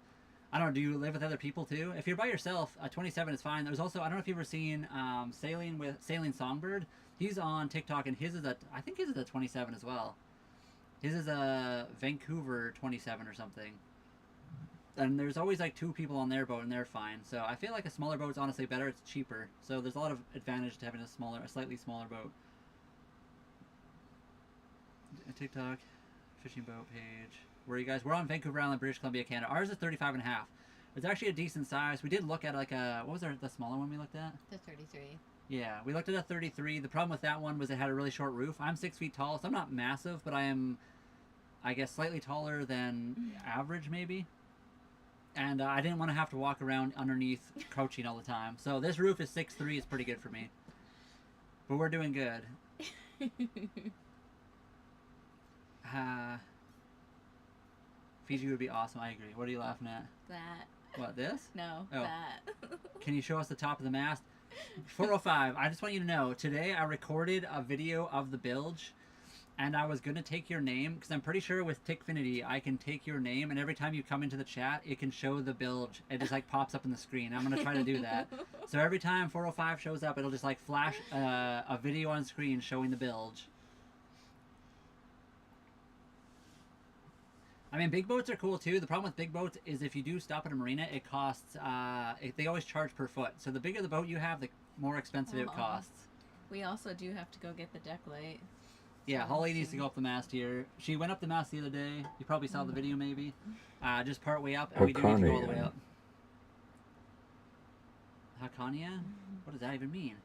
I don't know, do you live with other people too? If you're by yourself, a 27 is fine. There's also, I don't know if you've ever seen Sailing Songbird. He's on TikTok, and I think his is a 27 as well. His is a Vancouver 27 or something. And there's always like 2 people on their boat, and they're fine. So I feel like a smaller boat's honestly better. It's cheaper. So there's a lot of advantage to having a slightly smaller boat. A TikTok fishing boat page. Where are you guys? We're on Vancouver Island, British Columbia, Canada. Ours is 35.5. It's actually a decent size. We did look at like a, what was the smaller one we looked at? The 33. Yeah, we looked at a 33. The problem with that one was it had a really short roof. I'm 6 feet tall, so I'm not massive, but I am, I guess, slightly taller than average, maybe. And I didn't want to have to walk around underneath crouching all the time. So this roof is 6'3". It's pretty good for me. But we're doing good. Fiji would be awesome. I agree. What are you laughing at? That. What, this? No, oh. that. Can you show us the top of the mast? 405. I just want you to know, today I recorded a video of the bilge, and I was going to take your name, because I'm pretty sure with Tickfinity, I can take your name, and every time you come into the chat, it can show the bilge. It just, like, pops up in the screen. I'm going to try to do that. So every time 405 shows up, it'll just, like, flash a video on screen showing the bilge. I mean, big boats are cool too. The problem with big boats is if you do stop at a marina, it costs, they always charge per foot. So the bigger the boat you have, the more expensive it costs. We also do have to go get the deck light. Yeah, Holly needs to go up the mast here. She went up the mast the other day. You probably saw the video maybe. Just part way up, and we do need to go all the way up. Hakania? What does that even mean?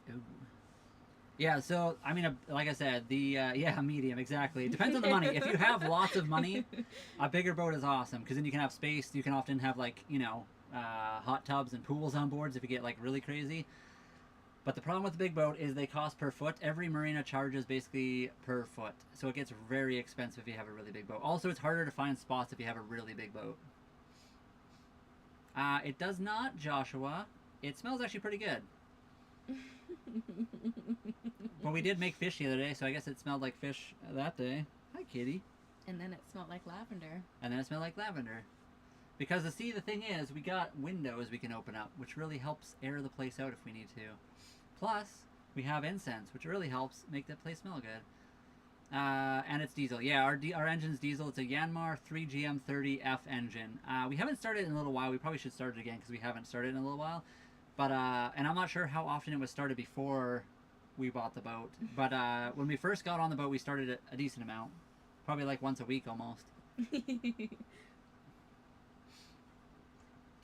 Ooh. Yeah, so I mean, like I said, the yeah, medium, exactly. It depends on the money. If you have lots of money, a bigger boat is awesome because then you can have space. You can often have like hot tubs and pools on boards if you get like really crazy. But the problem with the big boat is they cost per foot. Every marina charges basically per foot, so it gets very expensive if you have a really big boat. Also, it's harder to find spots if you have a really big boat. It does not, Joshua. It smells actually pretty good. Well, we did make fish the other day, so I guess it smelled like fish that day. Hi, kitty. And then it smelled like lavender. And then it smelled like lavender. Because, see, the thing is, we got windows we can open up, which really helps air the place out if we need to. Plus, we have incense, which really helps make the place smell good. And it's diesel. Yeah, our engine's diesel. It's a Yanmar 3GM30F engine. We haven't started in a little while. We probably should start it again because we haven't started in a little while. But, and I'm not sure how often it was started before we bought the boat. But when we first got on the boat, we started a decent amount. Probably like once a week almost.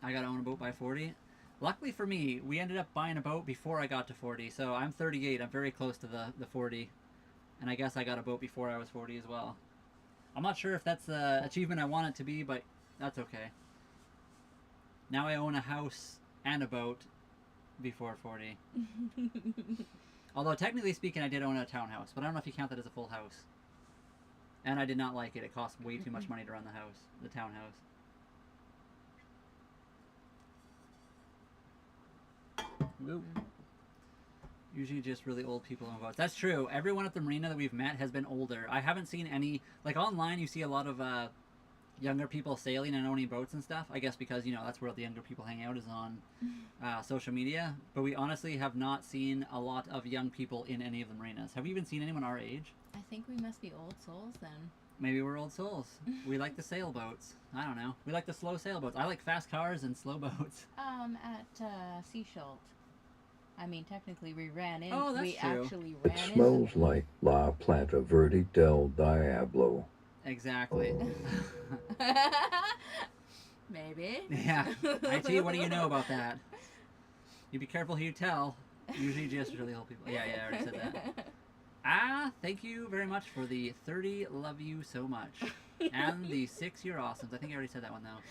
I got to own a boat by 40. Luckily for me, we ended up buying a boat before I got to 40. So I'm 38. I'm very close to the 40. And I guess I got a boat before I was 40 as well. I'm not sure if that's the achievement I want it to be, but that's okay. Now I own a house and a boat before 40. Although technically speaking, I did own a townhouse, but I don't know if you count that as a full house. And I did not like it. It cost way too much money to run the townhouse. Woo. Usually just really old people on boats. That's true. Everyone at the marina that we've met has been older. I haven't seen any, like online you see a lot of younger people sailing and owning boats and stuff. I guess because, that's where the younger people hang out is on social media. But we honestly have not seen a lot of young people in any of the marinas. Have we even seen anyone our age? I think we must be old souls then. Maybe we're old souls. We like the sailboats. I don't know. We like the slow sailboats. I like fast cars and slow boats. At Sea Schult. I mean, technically we ran in. Oh, that's we true. actually ran It in. smells like La Planta Verde del Diablo. Exactly. Maybe. Yeah. IT, what do you know about that? You be careful who you tell. Usually just really old people. Yeah, I already said that. Thank you very much for the 30 love you so much. And the 6 you're awesomes. I think I already said that one though.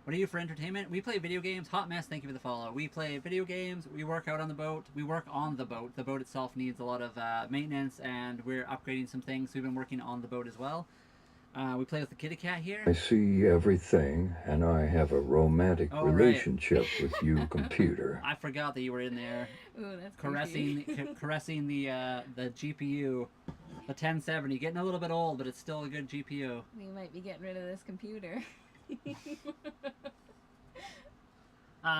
What do you do for entertainment? We play video games. Hot Mess, thank you for the follow. We play video games. We work out on the boat. We work on the boat. The boat itself needs a lot of maintenance, and we're upgrading some things. We've been working on the boat as well. We play with the kitty cat here. I see everything, and I have a romantic relationship with you, computer. I forgot that you were in there. Ooh, that's caressing the GPU, the 1070. Getting a little bit old, but it's still a good GPU. We might be getting rid of this computer.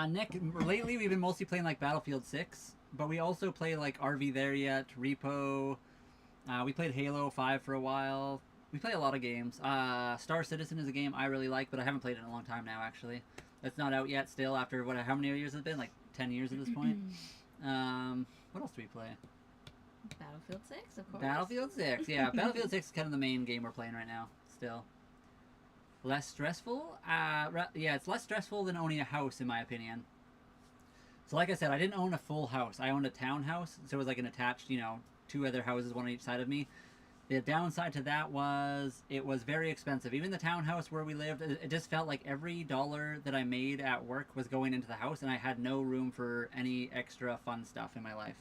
Nick, lately we've been mostly playing like Battlefield 6, but we also play like RV There Yet, Repo. We played Halo 5 for a while. We play a lot of games. Star Citizen is a game I really like, but I haven't played it in a long time now, actually. It's not out yet still after, how many years has it been? Like 10 years at this point? What else do we play? Battlefield 6, of course. Battlefield 6, yeah. Battlefield 6 is kind of the main game we're playing right now, still. Less stressful? Yeah, it's less stressful than owning a house, in my opinion. So like I said, I didn't own a full house. I owned a townhouse, so it was like an attached, 2 other houses, one on each side of me. The downside to that was it was very expensive. Even the townhouse where we lived, it just felt like every dollar that I made at work was going into the house, and I had no room for any extra fun stuff in my life.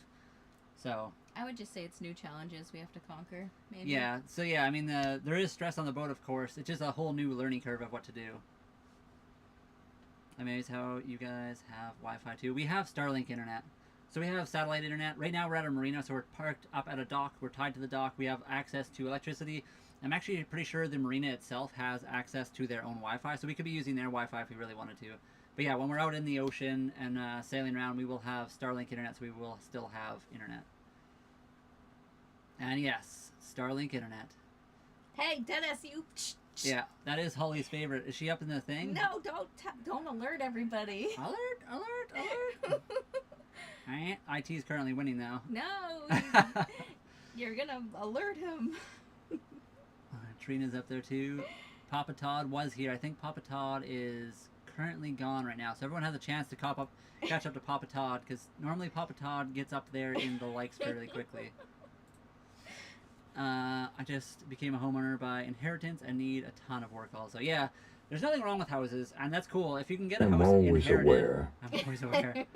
So I would just say it's new challenges we have to conquer, maybe. Yeah, so yeah, I mean, there is stress on the boat, of course. It's just a whole new learning curve of what to do. I'm amazed how you guys have Wi-Fi too. We have Starlink internet. So we have satellite internet. Right now we're at a marina, so we're parked up at a dock. We're tied to the dock. We have access to electricity. I'm actually pretty sure the marina itself has access to their own Wi-Fi, so we could be using their Wi-Fi if we really wanted to. But yeah, when we're out in the ocean and sailing around, we will have Starlink internet, so we will still have internet. And yes, Starlink internet. Hey, Dennis, you... Yeah, that is Holly's favorite. Is she up in the thing? No, don't alert everybody. Alert. Alright, IT's currently winning now. No, you're gonna alert him. Trina's up there too. Papa Todd was here. I think Papa Todd is currently gone right now, so everyone has a chance to catch up to Papa Todd, because normally Papa Todd gets up there in the likes fairly quickly. I just became a homeowner by inheritance and need a ton of work also. Yeah, there's nothing wrong with houses, and that's cool. If you can get a I'm house always inherited... aware. I'm always aware.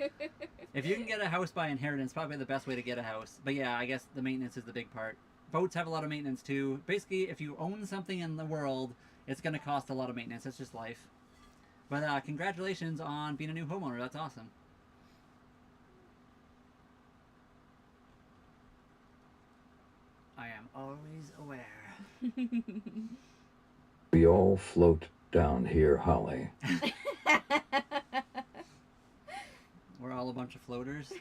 If you can get a house by inheritance, probably the best way to get a house. But yeah, I guess the maintenance is the big part. Boats have a lot of maintenance too. Basically, if you own something in the world, it's going to cost a lot of maintenance. It's just life. But congratulations on being a new homeowner. That's awesome. I am always aware. We all float down here, Holly. We're all a bunch of floaters.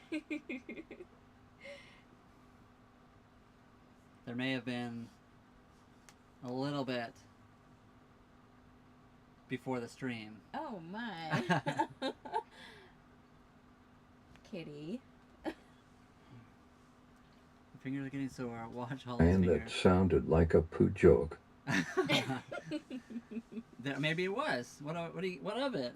There may have been a little bit before the stream. Oh my. Kitty. My fingers are getting sore. Watch Holly's And fingers. that sounded like a poo joke. Maybe it was. What of it?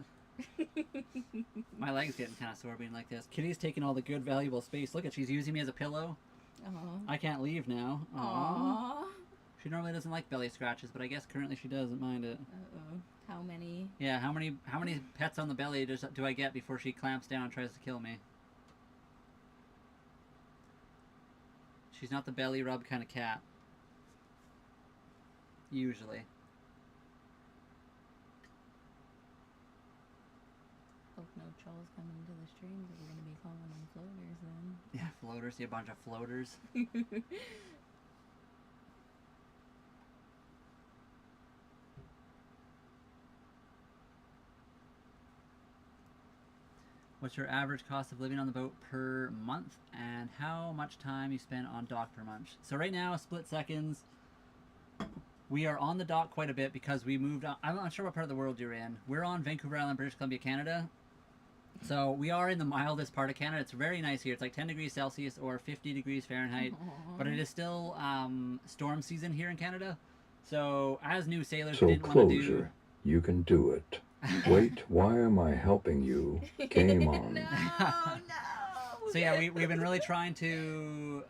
My leg's getting kind of sore being like this. Kitty's taking all the good, valuable space. Look at, she's using me as a pillow. Aww. I can't leave now. Aww. She normally doesn't like belly scratches, but I guess currently she doesn't mind it. Uh-oh. How many? Yeah, how many pets on the belly do I get before she clamps down and tries to kill me? She's not the belly rub kind of cat. Usually. Hope no trolls come into the stream, because we're going to be calling them floaters then. Yeah, floaters. See a bunch of floaters. What's your average cost of living on the boat per month, and how much time you spend on dock per month? So right now, split seconds, we are on the dock quite a bit because we moved on. I'm not sure what part of the world you're in. We're on Vancouver Island, British Columbia, Canada. So we are in the mildest part of Canada. It's very nice here. It's like 10 degrees Celsius or 50 degrees Fahrenheit. Aww. But it is still storm season here in Canada. So as new sailors, So we didn't want to do... closer, you can do it. Wait, why am I helping you? Game on. No. So yeah, we've been really trying to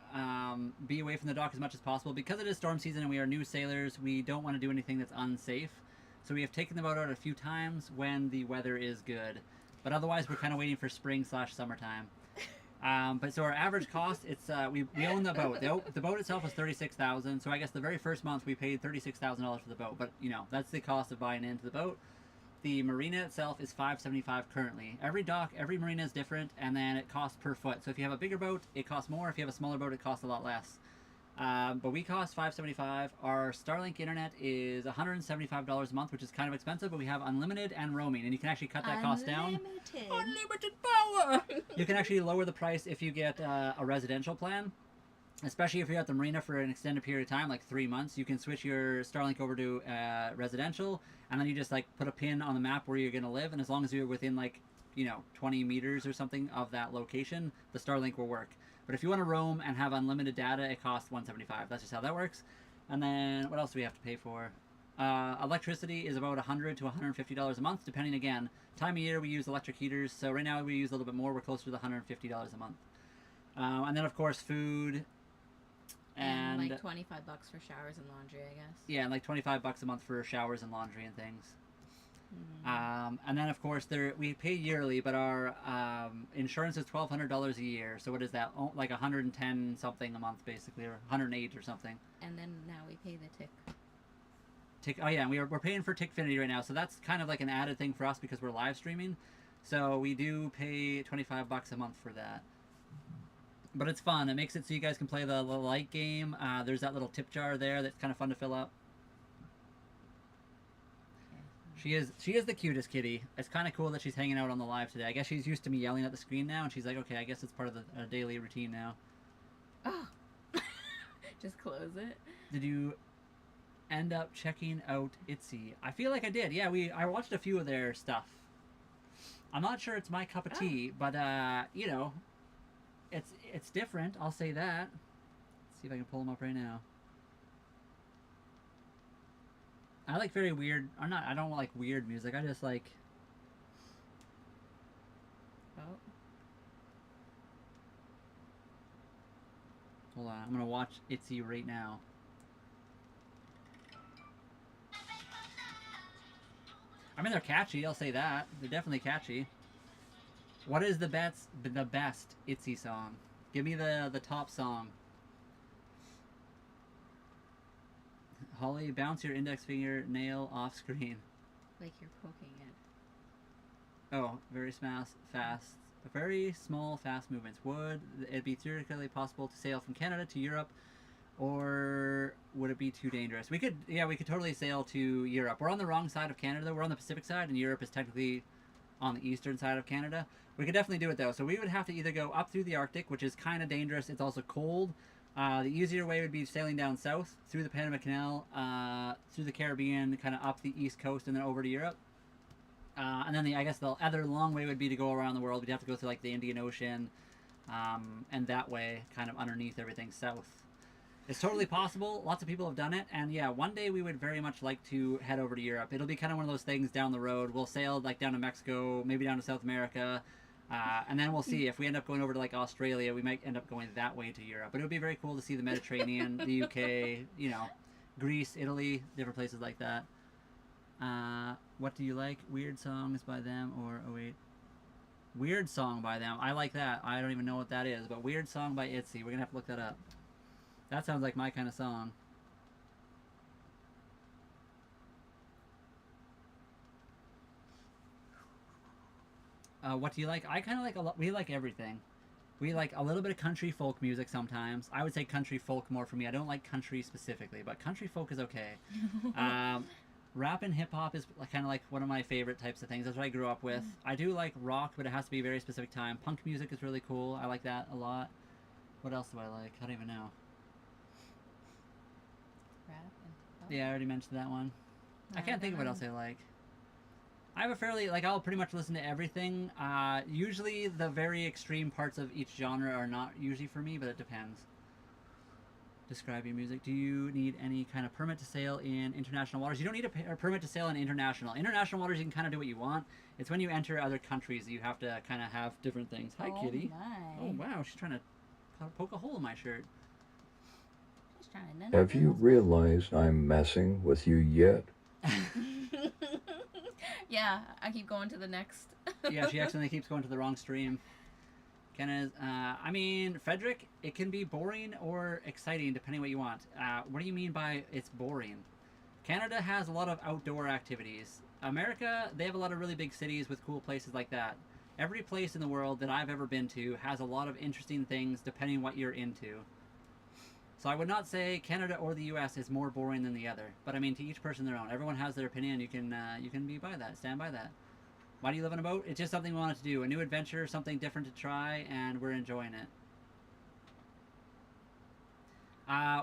be away from the dock as much as possible. Because it is storm season and we are new sailors, we don't want to do anything that's unsafe. So we have taken the boat out a few times when the weather is good. But otherwise, we're kind of waiting for spring/summertime. But so our average cost, it's we own the boat. The boat itself was $36,000. So I guess the very first month we paid $36,000 for the boat. But you know, that's the cost of buying into the boat. The marina itself is $575 currently. Every dock, every marina is different, and then it costs per foot. So if you have a bigger boat, it costs more. If you have a smaller boat, it costs a lot less. But we cost $575. Our Starlink internet is $175 a month, which is kind of expensive, but we have unlimited and roaming, and you can actually cut that cost down. Unlimited power! You can actually lower the price if you get a residential plan. Especially if you're at the marina for an extended period of time, like 3 months, you can switch your Starlink over to residential, and then you just like put a pin on the map where you're going to live, and as long as you're within like, 20 meters or something of that location, the Starlink will work. But if you want to roam and have unlimited data, it costs $175. That's just how that works. And then what else do we have to pay for? Electricity is about $100 to $150 a month, depending, again, time of year. We use electric heaters, so right now we use a little bit more. We're closer to the $150 a month. And then, of course, food. And like $25 for showers and laundry, I guess. Yeah, and like $25 a month for showers and laundry and things. Mm. And then, of course, we pay yearly, but our insurance is $1,200 a year. So what is that? Oh, like 110 something a month, basically, or 108 or something. And then now we pay the tick. Oh yeah, and we're paying for Tickfinity right now, so that's kind of like an added thing for us because we're live streaming. So we do pay $25 a month for that. But it's fun. It makes it so you guys can play the light game. There's that little tip jar there that's kind of fun to fill up. She is the cutest kitty. It's kind of cool that she's hanging out on the live today. I guess she's used to me yelling at the screen now, and she's like, okay, I guess it's part of the daily routine now. Oh. Just close it. Did you end up checking out Etsy? I feel like I did. Yeah, I watched a few of their stuff. I'm not sure it's my cup of tea, but it's different, I'll say that. Let's see if I can pull them up right now. I like very weird, I don't like weird music, I just like Hold on, I'm gonna watch ITZY right now. I mean, they're catchy. I'll say that. They're definitely catchy. What is the best ITZY song? Give me the top song. Holly, bounce your index finger nail off screen. Like you're poking it. Oh, very fast. Very small, fast movements. Would it be theoretically possible to sail from Canada to Europe, or would it be too dangerous? We could totally sail to Europe. We're on the wrong side of Canada. We're on the Pacific side, and Europe is technically on the eastern side of Canada. We could definitely do it though. So we would have to either go up through the Arctic, which is kind of dangerous. It's also cold. The easier way would be sailing down south through the Panama Canal, through the Caribbean, kind of up the east coast, and then over to Europe. And then I guess the other long way would be to go around the world. We'd have to go through like the Indian Ocean, and that way, kind of underneath everything south. It's totally possible. Lots of people have done it, and yeah, one day we would very much like to head over to Europe. It'll be kind of one of those things down the road. We'll sail like down to Mexico, maybe down to South America, and then we'll see if we end up going over to like Australia. We might end up going that way to Europe. But it would be very cool to see the Mediterranean, the UK, you know, Greece, Italy, different places like that. What do you like? Weird songs by them, or oh wait, weird song by them. I like that. I don't even know what that is, but weird song by ITZY. We're gonna have to look that up. That sounds like my kind of song. What do you like? I kind of like a lot. We like everything. We like a little bit of country folk music sometimes. I would say country folk more for me. I don't like country specifically, but country folk is okay. Rap and hip hop is kind of like one of my favorite types of things. That's what I grew up with. I do like rock, but it has to be a very specific time. Punk music is really cool. I like that a lot. What else do I like? I don't even know. Rap and hip-hop? Yeah, I already mentioned that one. No, I can't think of what else I like. I have a fairly, like, I'll pretty much listen to everything. Usually the very extreme parts of each genre are not usually for me, but it depends. Describe your music. Do you need any kind of permit to sail in international waters? You don't need a permit to sail in international. International waters, you can kind of do what you want. It's when you enter other countries that you have to kind of have different things. Hi, kitty. My. Oh, wow. She's trying to poke a hole in my shirt. She's trying to Have you realized I'm messing with you yet? Yeah, I keep going to the next. Yeah, she accidentally keeps going to the wrong stream. Kenna's, I mean, Frederick, it can be boring or exciting depending what you want. What do you mean by it's boring? Canada has a lot of outdoor activities. America, they have a lot of really big cities with cool places like that. Every place in the world that I've ever been to has a lot of interesting things depending what you're into. So I would not say Canada or the U.S. is more boring than the other. But I mean, to each person their own. Everyone has their opinion. You can be by that. Stand by that. Why do you live on a boat? It's just something we wanted to do. A new adventure, something different to try, and we're enjoying it.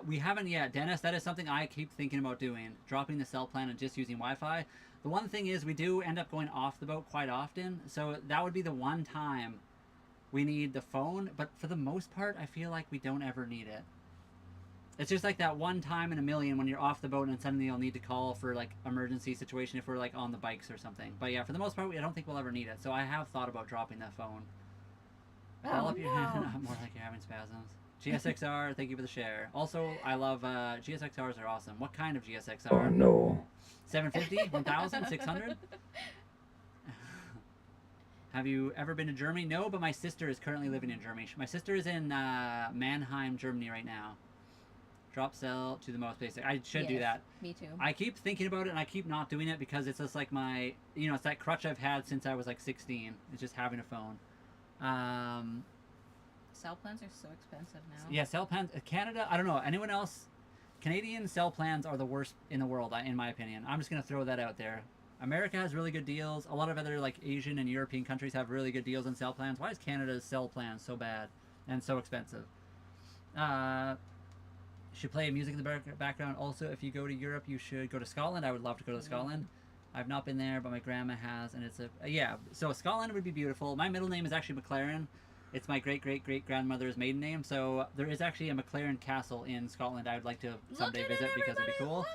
We haven't yet. Dennis, that is something I keep thinking about doing. Dropping the cell plan and just using Wi-Fi. The one thing is we do end up going off the boat quite often. So that would be the one time we need the phone. But for the most part, I feel like we don't ever need it. It's just like that one time in a million when you're off the boat and suddenly you'll need to call for like emergency situation if we're like on the bikes or something. But yeah, for the most part, I don't think we'll ever need it. So I have thought about dropping that phone. Oh, Up your hand. More like you're having spasms. GSXR, thank you for the share. Also, I love GSXRs are awesome. What kind of GSXR? Oh no. 750, 1000, 600? Have you ever been to Germany? No, but my sister is currently living in Germany. My sister is in Mannheim, Germany right now. Drop cell to the most basic. I should do that. Me too. I keep thinking about it and I keep not doing it because it's just like my, it's that crutch I've had since I was like 16. It's just having a phone. Cell plans are so expensive now. Yeah, cell plans. Canada, I don't know. Anyone else? Canadian cell plans are the worst in the world, in my opinion. I'm just going to throw that out there. America has really good deals. A lot of other like Asian and European countries have really good deals on cell plans. Why is Canada's cell plan so bad and so expensive? Should play music in the background. Also, if you go to Europe, you should go to Scotland. I would love to go to Scotland. I've not been there, but my grandma has, and it's yeah. So Scotland would be beautiful. My middle name is actually McLaren. It's my great-great-great-grandmother's maiden name. So there is actually a McLaren Castle in Scotland I would like to someday visit because it'd be cool.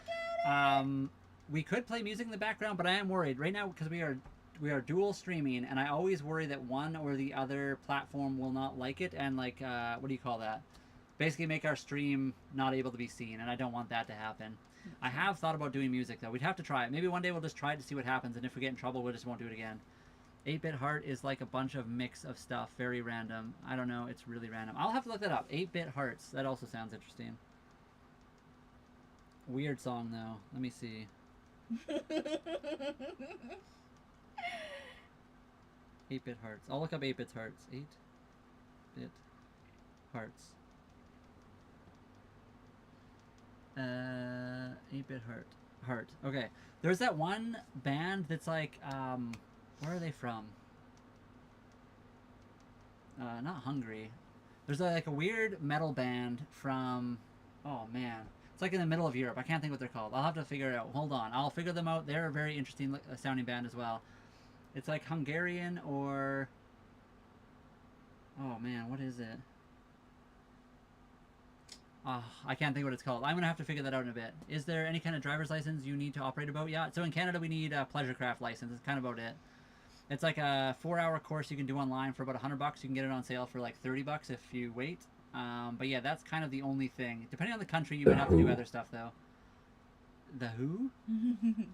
We could play music in the background, but I am worried right now because we are dual streaming, and I always worry that one or the other platform will not like it, and like what do you call that? basically make our stream not able to be seen, and I don't want that to happen. I have thought about doing music though. We'd have to try it. Maybe one day we'll just try it to see what happens, and if we get in trouble, we just won't do it again. 8-bit heart is like a bunch of mix of stuff, very random. I don't know, it's really random. I'll have to look that up. 8-bit hearts. That also sounds interesting. Weird song though. Let me see. 8-bit hearts. I'll look up 8-bit hearts. 8-bit hearts. 8-bit heart. Okay. There's that one band that's like, where are they from? Not Hungary. There's like a weird metal band from, oh man. It's like in the middle of Europe. I can't think what they're called. I'll have to figure it out. Hold on. I'll figure them out. They're a very interesting sounding band as well. It's like Hungarian or, oh man, what is it? I can't think what it's called. I'm going to have to figure that out in a bit. Is there any kind of driver's license you need to operate a boat? Yeah, so in Canada we need a pleasure craft license. That's kind of about it. It's like a 4-hour course you can do online for about $100. You can get it on sale for like $30 if you wait. But yeah, that's kind of the only thing. Depending on the country, you might have to do other stuff though. The Who?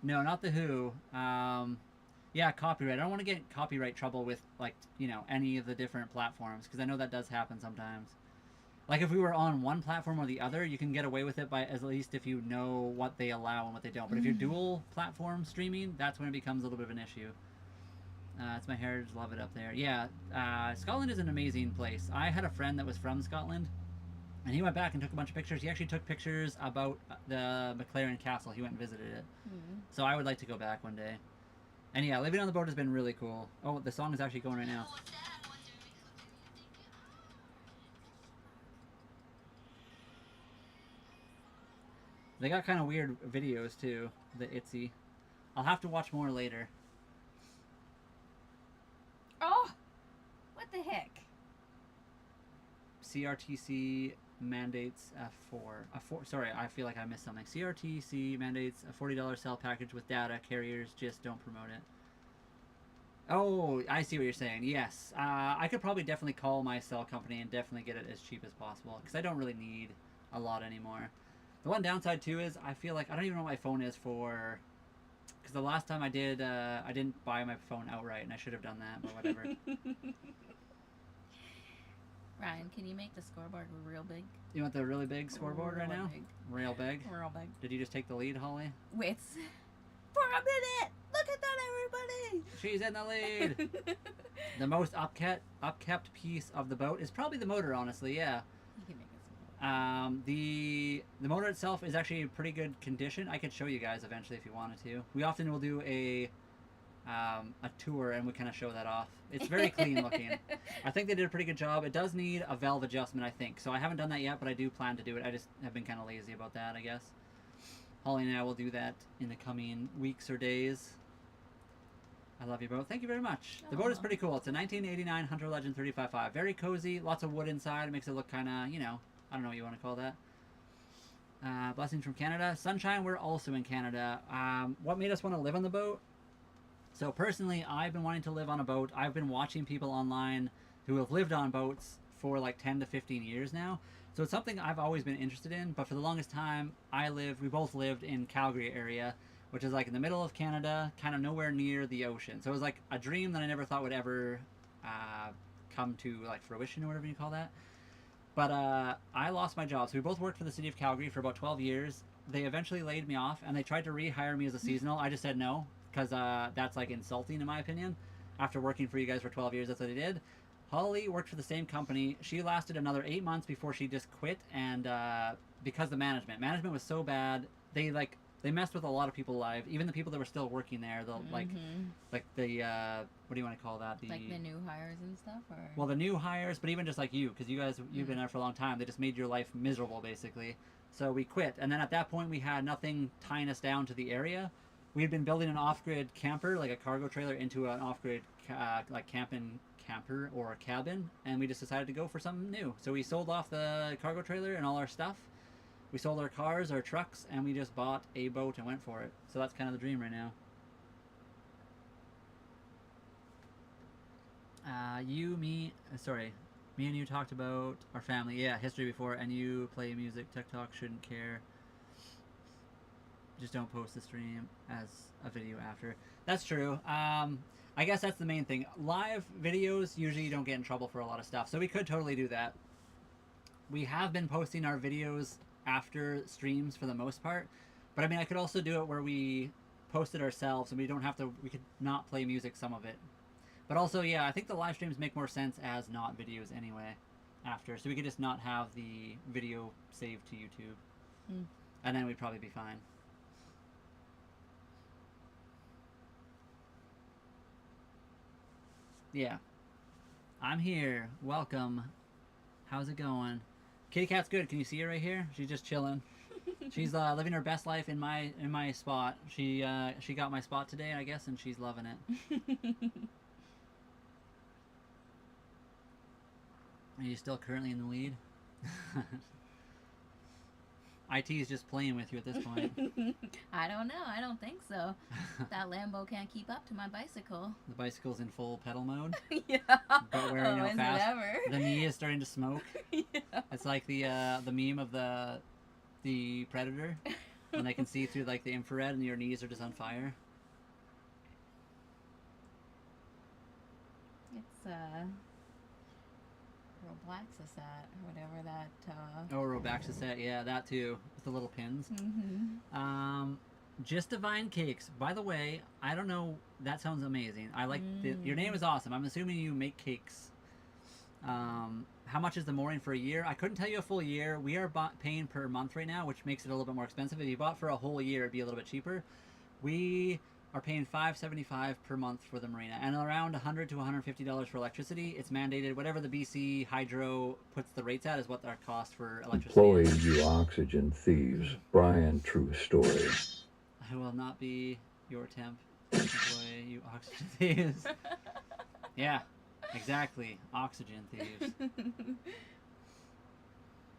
No, not The Who. Yeah, copyright. I don't want to get in copyright trouble with, like, you know, any of the different platforms, because I know that does happen sometimes. Like, if we were on one platform or the other, you can get away with it by at least if you know what they allow and what they don't. But if you're dual platform streaming, that's when it becomes a little bit of an issue. It's my heritage. Love it up there. Yeah, Scotland is an amazing place. I had a friend that was from Scotland, and he went back and took a bunch of pictures. He actually took pictures about the McLaren Castle. He went and visited it. So I would like to go back one day. And yeah, living on the boat has been really cool. Oh, the song is actually going right now. They got kind of weird videos too, the Itsy. I'll have to watch more later. Oh! What the heck? CRTC mandates sorry, I feel like I missed something. CRTC mandates a $40 cell package with data. Carriers just don't promote it. Oh, I see what you're saying. Yes. I could probably definitely call my cell company and definitely get it as cheap as possible, because I don't really need a lot anymore. The one downside too is I feel like I don't even know what my phone is for, because the last time I did, I didn't buy my phone outright, and I should have done that, but whatever. Ryan, can you make the scoreboard real big? You want the really big scoreboard right now? Big. Real big? Real big. Did you just take the lead, Holly? Wait. For a minute! Look at that, everybody! She's in the lead! The most upkept piece of the boat is probably the motor, honestly, yeah. You can make it The motor itself is actually in pretty good condition. I could show you guys eventually if you wanted to. We often will do a tour and we kind of show that off. It's very clean looking. I think they did a pretty good job. It does need a valve adjustment, I think. So I haven't done that yet, but I do plan to do it. I just have been kind of lazy about that, I guess. Holly and I will do that in the coming weeks or days. I love you both. Thank you very much. The boat is pretty cool. It's a 1989 Hunter Legend 35.5. Very cozy. Lots of wood inside. It makes it look kind of, you know, I don't know what you want to call that. Blessings from Canada. Sunshine, we're also in Canada. What made us want to live on the boat? So personally, I've been wanting to live on a boat. I've been watching people online who have lived on boats for like 10 to 15 years now. So it's something I've always been interested in, but for the longest time, we both lived in Calgary area, which is like in the middle of Canada, kind of nowhere near the ocean. So it was like a dream that I never thought would ever come to like fruition or whatever you call that. But I lost my job. So we both worked for the city of Calgary for about 12 years. They eventually laid me off, and they tried to rehire me as a seasonal. I just said no, because that's like insulting in my opinion. After working for you guys for 12 years, that's what they did. Holly worked for the same company. She lasted another 8 months before she just quit, and because the management was so bad, they messed with a lot of people alive. Even the people that were still working there, like the what do you want to call that? like the new hires and stuff, or well, the new hires, but even just like you, because you've been there for a long time. They just made your life miserable, basically. So we quit, and then at that point, we had nothing tying us down to the area. We had been building an off-grid camper, like a cargo trailer, into an off-grid like camper or a cabin, and we just decided to go for something new. So we sold off the cargo trailer and all our stuff. We sold our cars, our trucks, and we just bought a boat and went for it. So that's kind of the dream right now. Me Me and you talked about our family. Yeah, history before, and you play music. TikTok shouldn't care. Just don't post the stream as a video after. That's true. I guess that's the main thing. Live videos usually you don't get in trouble for a lot of stuff, so we could totally do that. We have been posting our videos after streams for the most part, but I mean I could also do it where we post it ourselves and we don't have to. We could not play music some of it, but also yeah, I think the live streams make more sense as not videos anyway. After, so we could just not have the video saved to YouTube, and then we'd probably be fine. Yeah. I'm here. Welcome. How's it going? Kitty Cat's good. Can you see her right here? She's just chilling. She's living her best life in my spot. She got my spot today, I guess, and she's loving it. Are you still currently in the lead? IT is just playing with you at this point. I don't know. I don't think so. That Lambo can't keep up to my bicycle. The bicycle's in full pedal mode. Yeah. But wearing no fast. Ever. The knee is starting to smoke. Yeah. It's like the meme of the Predator when they can see through like the infrared and your knees are just on fire. It's Robaxasat or whatever that. Oh, Robaxasat, yeah, that too, with the little pins. Just Divine Cakes. By the way, I don't know. That sounds amazing. I like your name is awesome. I'm assuming you make cakes. How much is the mooring for a year? I couldn't tell you a full year. We are paying per month right now, which makes it a little bit more expensive. If you bought for a whole year, it'd be a little bit cheaper. We are paying $5.75 per month for the marina, and around $100 to $150 for electricity. It's mandated. Whatever the BC Hydro puts the rates at is what our cost for electricity Employee, is. you oxygen thieves. Brian, true story. I will not be your temp employee, you oxygen thieves. Yeah, exactly. Oxygen thieves.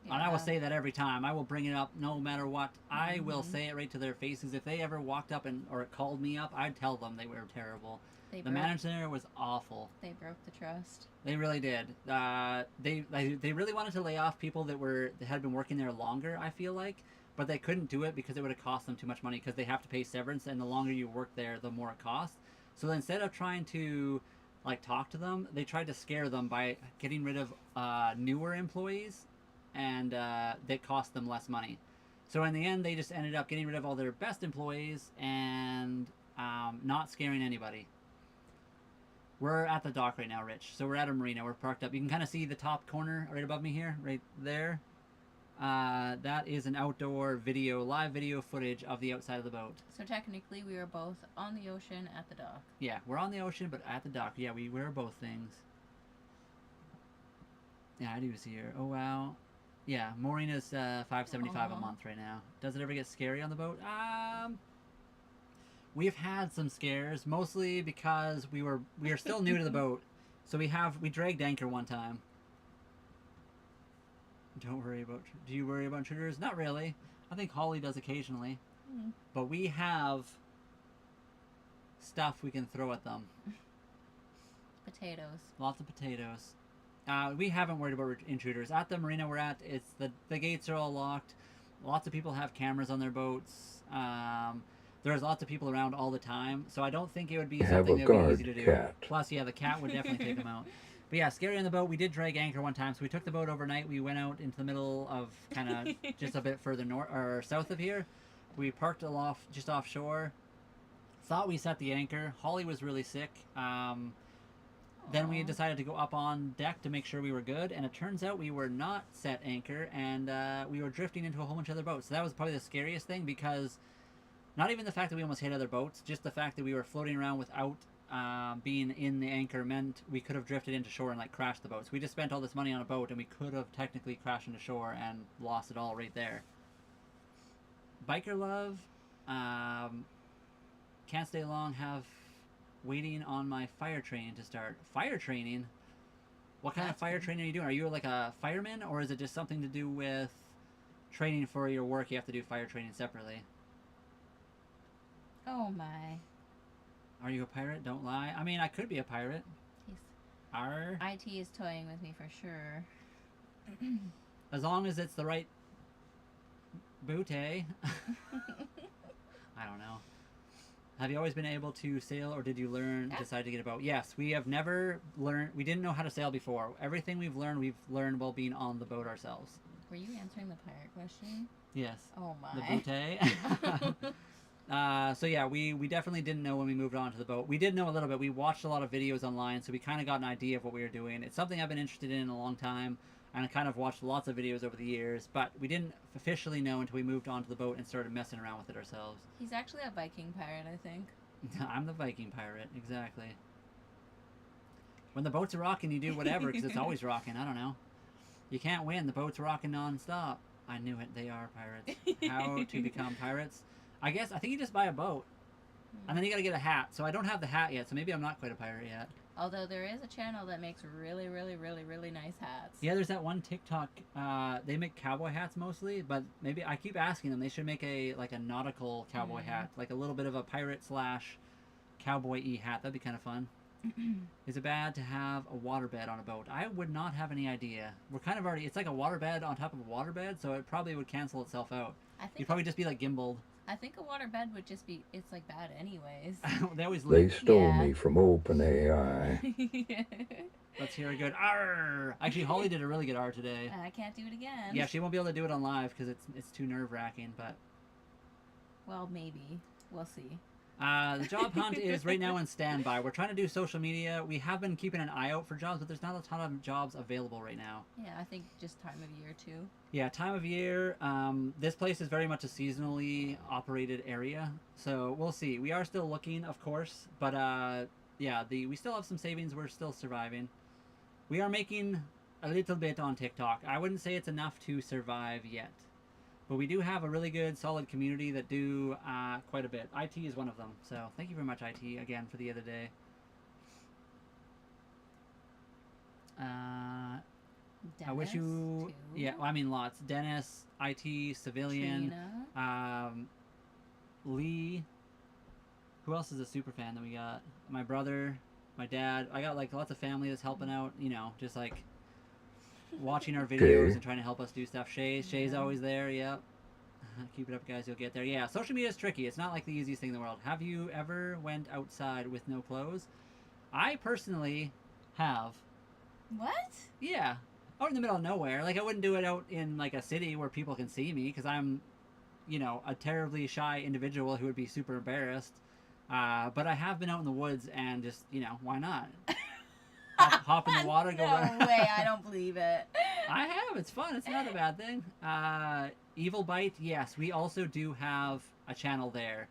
Yeah. And I will say that every time. I will bring it up no matter what. I will say it right to their faces. If they ever walked up or called me up, I'd tell them they were terrible. The manager there was awful. They broke the trust. They really did. They really wanted to lay off people that had been working there longer, I feel like. But they couldn't do it because it would have cost them too much money because they have to pay severance, and the longer you work there, the more it costs. So instead of trying to talk to them, they tried to scare them by getting rid of newer employees, and that cost them less money. So in the end, they just ended up getting rid of all their best employees and not scaring anybody. We're at the dock right now, Rich. So we're at a marina. We're parked up. You can kind of see the top corner right above me here, right there. That is an outdoor live video footage of the outside of the boat. So technically, we are both on the ocean at the dock. Yeah, we're on the ocean, but at the dock. Yeah, we're both things. Yeah, I do see her. Oh, wow. Yeah, mooring is $5.75 a month right now. Does it ever get scary on the boat? We've had some scares, mostly because we are still new to the boat. So we dragged anchor one time. Don't worry about. Do you worry about intruders? Not really. I think Holly does occasionally. But we have stuff we can throw at them. Potatoes. Lots of potatoes. We haven't worried about intruders. At the marina we're at, it's the gates are all locked. Lots of people have cameras on their boats. There's lots of people around all the time, so I don't think it would be something that would be easy to do. Cat. Plus, yeah, the cat would definitely take them out. But yeah, scary on the boat. We did drag anchor one time, so we took the boat overnight. We went out into the middle of kind of just a bit further north or south of here. We parked just offshore. Thought we set the anchor. Holly was really sick. Then we decided to go up on deck to make sure we were good, and it turns out we were not set anchor, and we were drifting into a whole bunch of other boats. So that was probably the scariest thing, because not even the fact that we almost hit other boats, just the fact that we were floating around without being in the anchor meant we could have drifted into shore and crashed the boats. We just spent all this money on a boat, and we could have technically crashed into shore and lost it all right there. Biker love, can't stay long, waiting on my fire training to start. Fire training? What kind of fire training are you doing? Are you like a fireman, or is it just something to do with training for your work? You have to do fire training separately. Oh my. Are you a pirate? Don't lie. I mean, I could be a pirate. Arr. IT is toying with me for sure. As long as it's the right boot, eh? I don't know. Have you always been able to sail, or did you decide to get a boat? Yes, we have never learned. We didn't know how to sail before. Everything we've learned while being on the boat ourselves. Were you answering the pirate question? Yes. Oh my. The boot, eh? So yeah, we definitely didn't know when we moved on to the boat. We did know a little bit. We watched a lot of videos online, so we kind of got an idea of what we were doing. It's something I've been interested in a long time, and I kind of watched lots of videos over the years, but we didn't officially know until we moved onto the boat and started messing around with it ourselves. He's actually a Viking pirate, I think. I'm the Viking pirate, exactly. When the boats are rocking, you do whatever, because it's always rocking. I don't know. You can't win. The boat's rocking non-stop. I knew it. They are pirates. How to become pirates? I think you just buy a boat. And then you gotta get a hat. So I don't have the hat yet, so maybe I'm not quite a pirate yet. Although there is a channel that makes really, really, really, really nice hats. Yeah, there's that one TikTok. They make cowboy hats mostly, but maybe I keep asking them. They should make a nautical cowboy hat, like a little bit of a pirate / cowboy-y hat. That'd be kind of fun. Is it bad to have a waterbed on a boat? I would not have any idea. We're kind of already. It's like a waterbed on top of a waterbed, so it probably would cancel itself out. You'd probably just be like gimbaled. I think a waterbed would just be. It's like bad anyways. They stole me from OpenAI. Let's hear a good R. Actually, Holly did a really good R today. I can't do it again. Yeah, she won't be able to do it on live because it's too nerve-wracking, but... Well, maybe. We'll see. The job hunt is right now in standby. We're trying to do social media. We have been keeping an eye out for jobs, but there's not a ton of jobs available right now. Yeah, I think just time of year, too. Yeah, time of year. This place is very much a seasonally operated area, so we'll see. We are still looking, of course, but yeah, we still have some savings. We're still surviving. We are making a little bit on TikTok. I wouldn't say it's enough to survive yet. But we do have a really good, solid community that do quite a bit. IT is one of them. So thank you very much, IT, again, for the other day. Dennis, I wish you... too. Yeah, well, I mean, lots. Dennis, IT, Civilian, Lee. Who else is a super fan that we got? My brother, my dad. I got, like, lots of family that's helping out, you know, just, like... watching our videos and trying to help us do stuff. Shay's always there. Yep. Keep it up, guys. You'll get there. Yeah, social media is tricky. It's not like the easiest thing in the world. Have you ever went outside with no clothes? I personally have. What? Yeah. Out in the middle of nowhere. Like, I wouldn't do it out in, like, a city where people can see me because I'm, you know, a terribly shy individual who would be super embarrassed. But I have been out in the woods and just, you know, why not? Hop in the water, go run. No way, I don't believe it. I have. It's fun. It's not a bad thing. Evil Bite, yes. We also do have a channel there.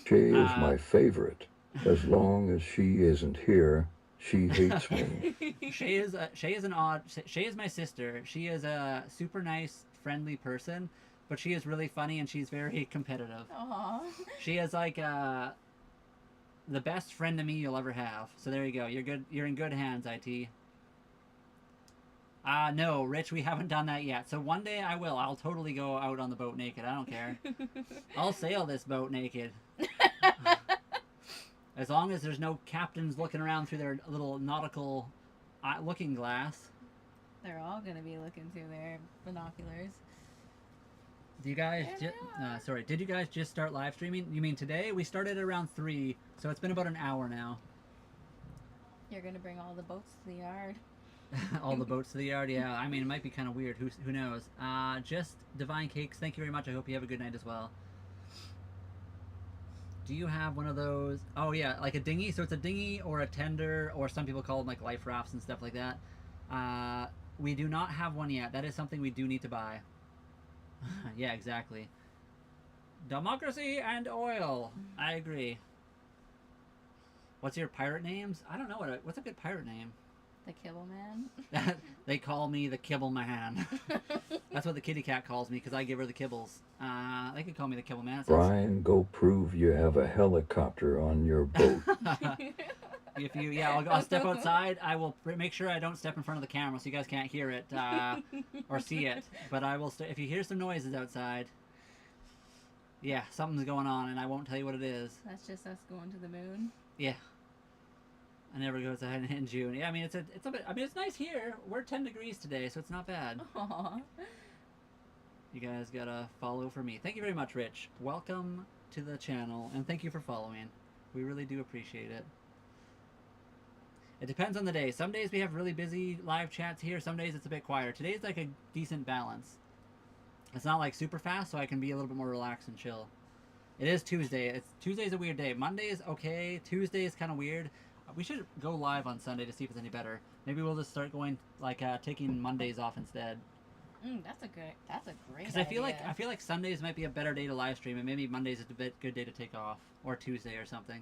Shay is my favorite. As long as she isn't here, she hates me. Shay is my sister. She is a super nice, friendly person, but she is really funny and she's very competitive. Aww. She is like the best friend to me you'll ever have. So there you go. You're good. You're in good hands, IT. No, Rich, we haven't done that yet. So one day I will. I'll totally go out on the boat naked. I don't care. I'll sail this boat naked. As long as there's no captains looking around through their little nautical looking glass. They're all going to be looking through their binoculars. Do you guys sorry, did you guys just start live streaming? You mean today? We started around 3, so it's been about an hour now. You're gonna bring all the boats to the yard. All the boats to the yard, yeah. I mean, it might be kind of weird. Who knows? Just Divine Cakes, thank you very much. I hope you have a good night as well. Do you have one of those? Oh yeah, like a dinghy. So it's a dinghy or a tender, or some people call them like life rafts and stuff like that. We do not have one yet. That is something we do need to buy. Yeah, exactly. Democracy and oil. I agree. What's your pirate names? I don't know what's a good pirate name. The Kibble Man. They call me the Kibble Man. That's what the kitty cat calls me because I give her the kibbles. They could call me the Kibble Man. Brian, go prove you have a helicopter on your boat. I'll step outside. I will make sure I don't step in front of the camera so you guys can't hear it or see it. But I will. If you hear some noises outside, yeah, something's going on, and I won't tell you what it is. That's just us going to the moon. Yeah. I never goes ahead in June. Yeah, I mean it's a bit. I mean it's nice here. We're 10 degrees today, so it's not bad. Aww. You guys gotta follow for me. Thank you very much, Rich. Welcome to the channel, and thank you for following. We really do appreciate it. It depends on the day. Some days we have really busy live chats here. Some days it's a bit quieter. Today's like a decent balance. It's not like super fast, so I can be a little bit more relaxed and chill. It is Tuesday. Tuesday's a weird day. Monday is okay. Tuesday is kind of weird. We should go live on Sunday to see if it's any better. Maybe we'll just start going like taking Mondays off instead. That's a great Because I feel like Sundays might be a better day to live stream, and maybe Mondays is a good day to take off, or Tuesday or something.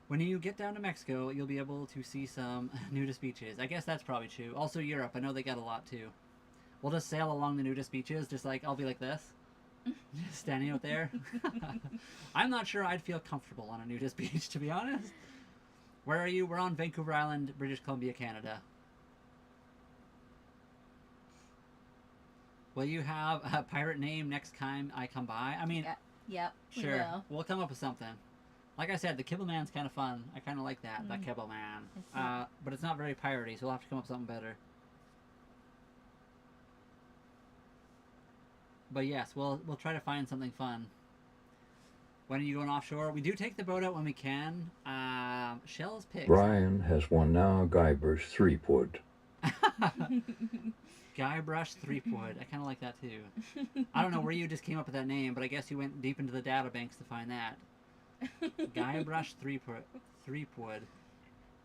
When you get down to Mexico, you'll be able to see some nudist beaches. I guess that's probably true. Also Europe, I know they got a lot too. We'll just sail along the nudist beaches, just like I'll be like this, just standing out there. I'm not sure I'd feel comfortable on a nudist beach, to be honest. Where are you? We're on Vancouver Island, British Columbia, Canada. Will you have a pirate name next time I come by? I mean, yep, sure. we will. We'll come up with something. Like I said, the Kibble Man's kind of fun. I kind of like that, the Kibble Man. But it's not very piratey, so we'll have to come up with something better. But yes, we'll try to find something fun. When are you going offshore? We do take the boat out when we can. Shell's pigs. Brian has one now, Guybrush Threepwood. Guybrush Threepwood. I kind of like that too. I don't know where you just came up with that name, but I guess you went deep into the databanks to find that. Guybrush Threepwood.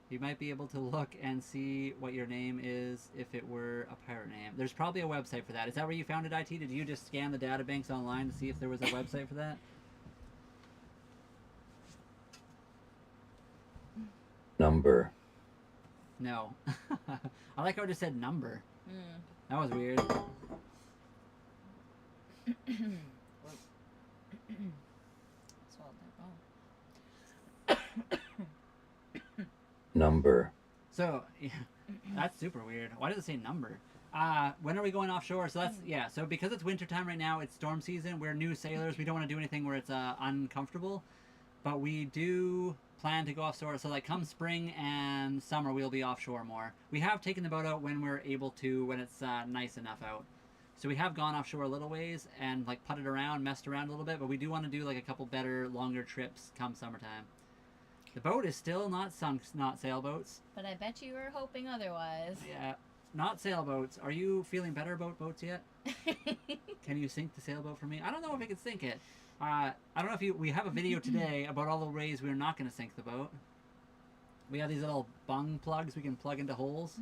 You might be able to look and see what your name is if it were a pirate name. There's probably a website for that. Is that where you found it, IT? Did you just scan the databanks online to see if there was a website for that? Number. No. I like how I just said number. That was weird. Number. So, yeah, that's super weird. Why does it say number? When are we going offshore? So that's, yeah, so because it's wintertime right now, it's storm season. We're new sailors. We don't want to do anything where it's uncomfortable. But we do plan to go offshore. So like come spring and summer, we'll be offshore more. We have taken the boat out when we're able to, when it's nice enough out. So we have gone offshore a little ways and like putted around, messed around a little bit, but we do want to do like a couple better, longer trips come summertime. The boat is still not sunk, not sailboats. But I bet you were hoping otherwise. Yeah, not sailboats. Are you feeling better about boats yet? Can you sink the sailboat for me? I don't know if I can sink it. I don't know if we have a video today about all the ways we're not going to sink the boat. We have these little bung plugs we can plug into holes.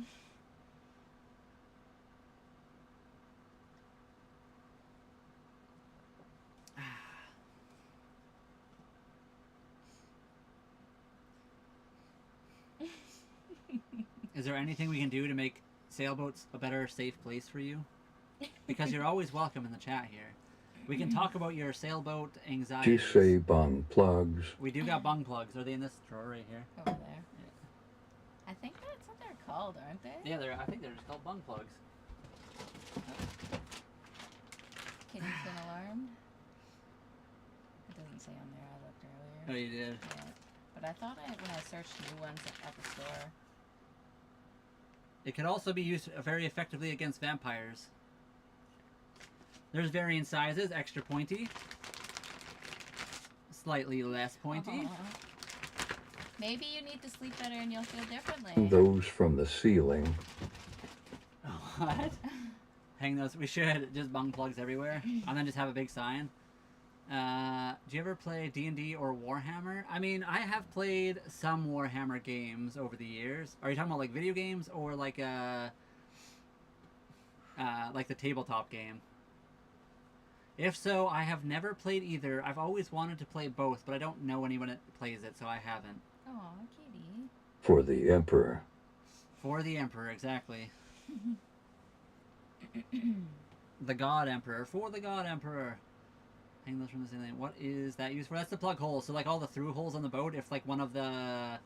Is there anything we can do to make sailboats a better, safe place for you? Because you're always welcome in the chat here. We can talk about your sailboat anxiety. She say bung plugs. We do got bung plugs. Are they in this drawer right here? Over there. Yeah. I think that's what they're called, aren't they? Yeah, I think they're just called bung plugs. Can you spin alarmed? It doesn't say on there. I looked earlier. Oh, you did? Yeah. But I thought when I searched new ones at the store. It could also be used very effectively against vampires. There's varying sizes, extra pointy, slightly less pointy. Maybe you need to sleep better and you'll feel differently. Those from the ceiling. What? Hang those. We should just bung plugs everywhere, and then just have a big sign. Do you ever play D&D or Warhammer? I mean, I have played some Warhammer games over the years. Are you talking about like video games or like the tabletop game? If so, I have never played either. I've always wanted to play both, but I don't know anyone that plays it, so I haven't. Aw, kitty. For the Emperor. For the Emperor, exactly. The God Emperor. For the God Emperor. Hang those from the ceiling. What is that used for? That's the plug hole. So like all the through holes on the boat, if like one of the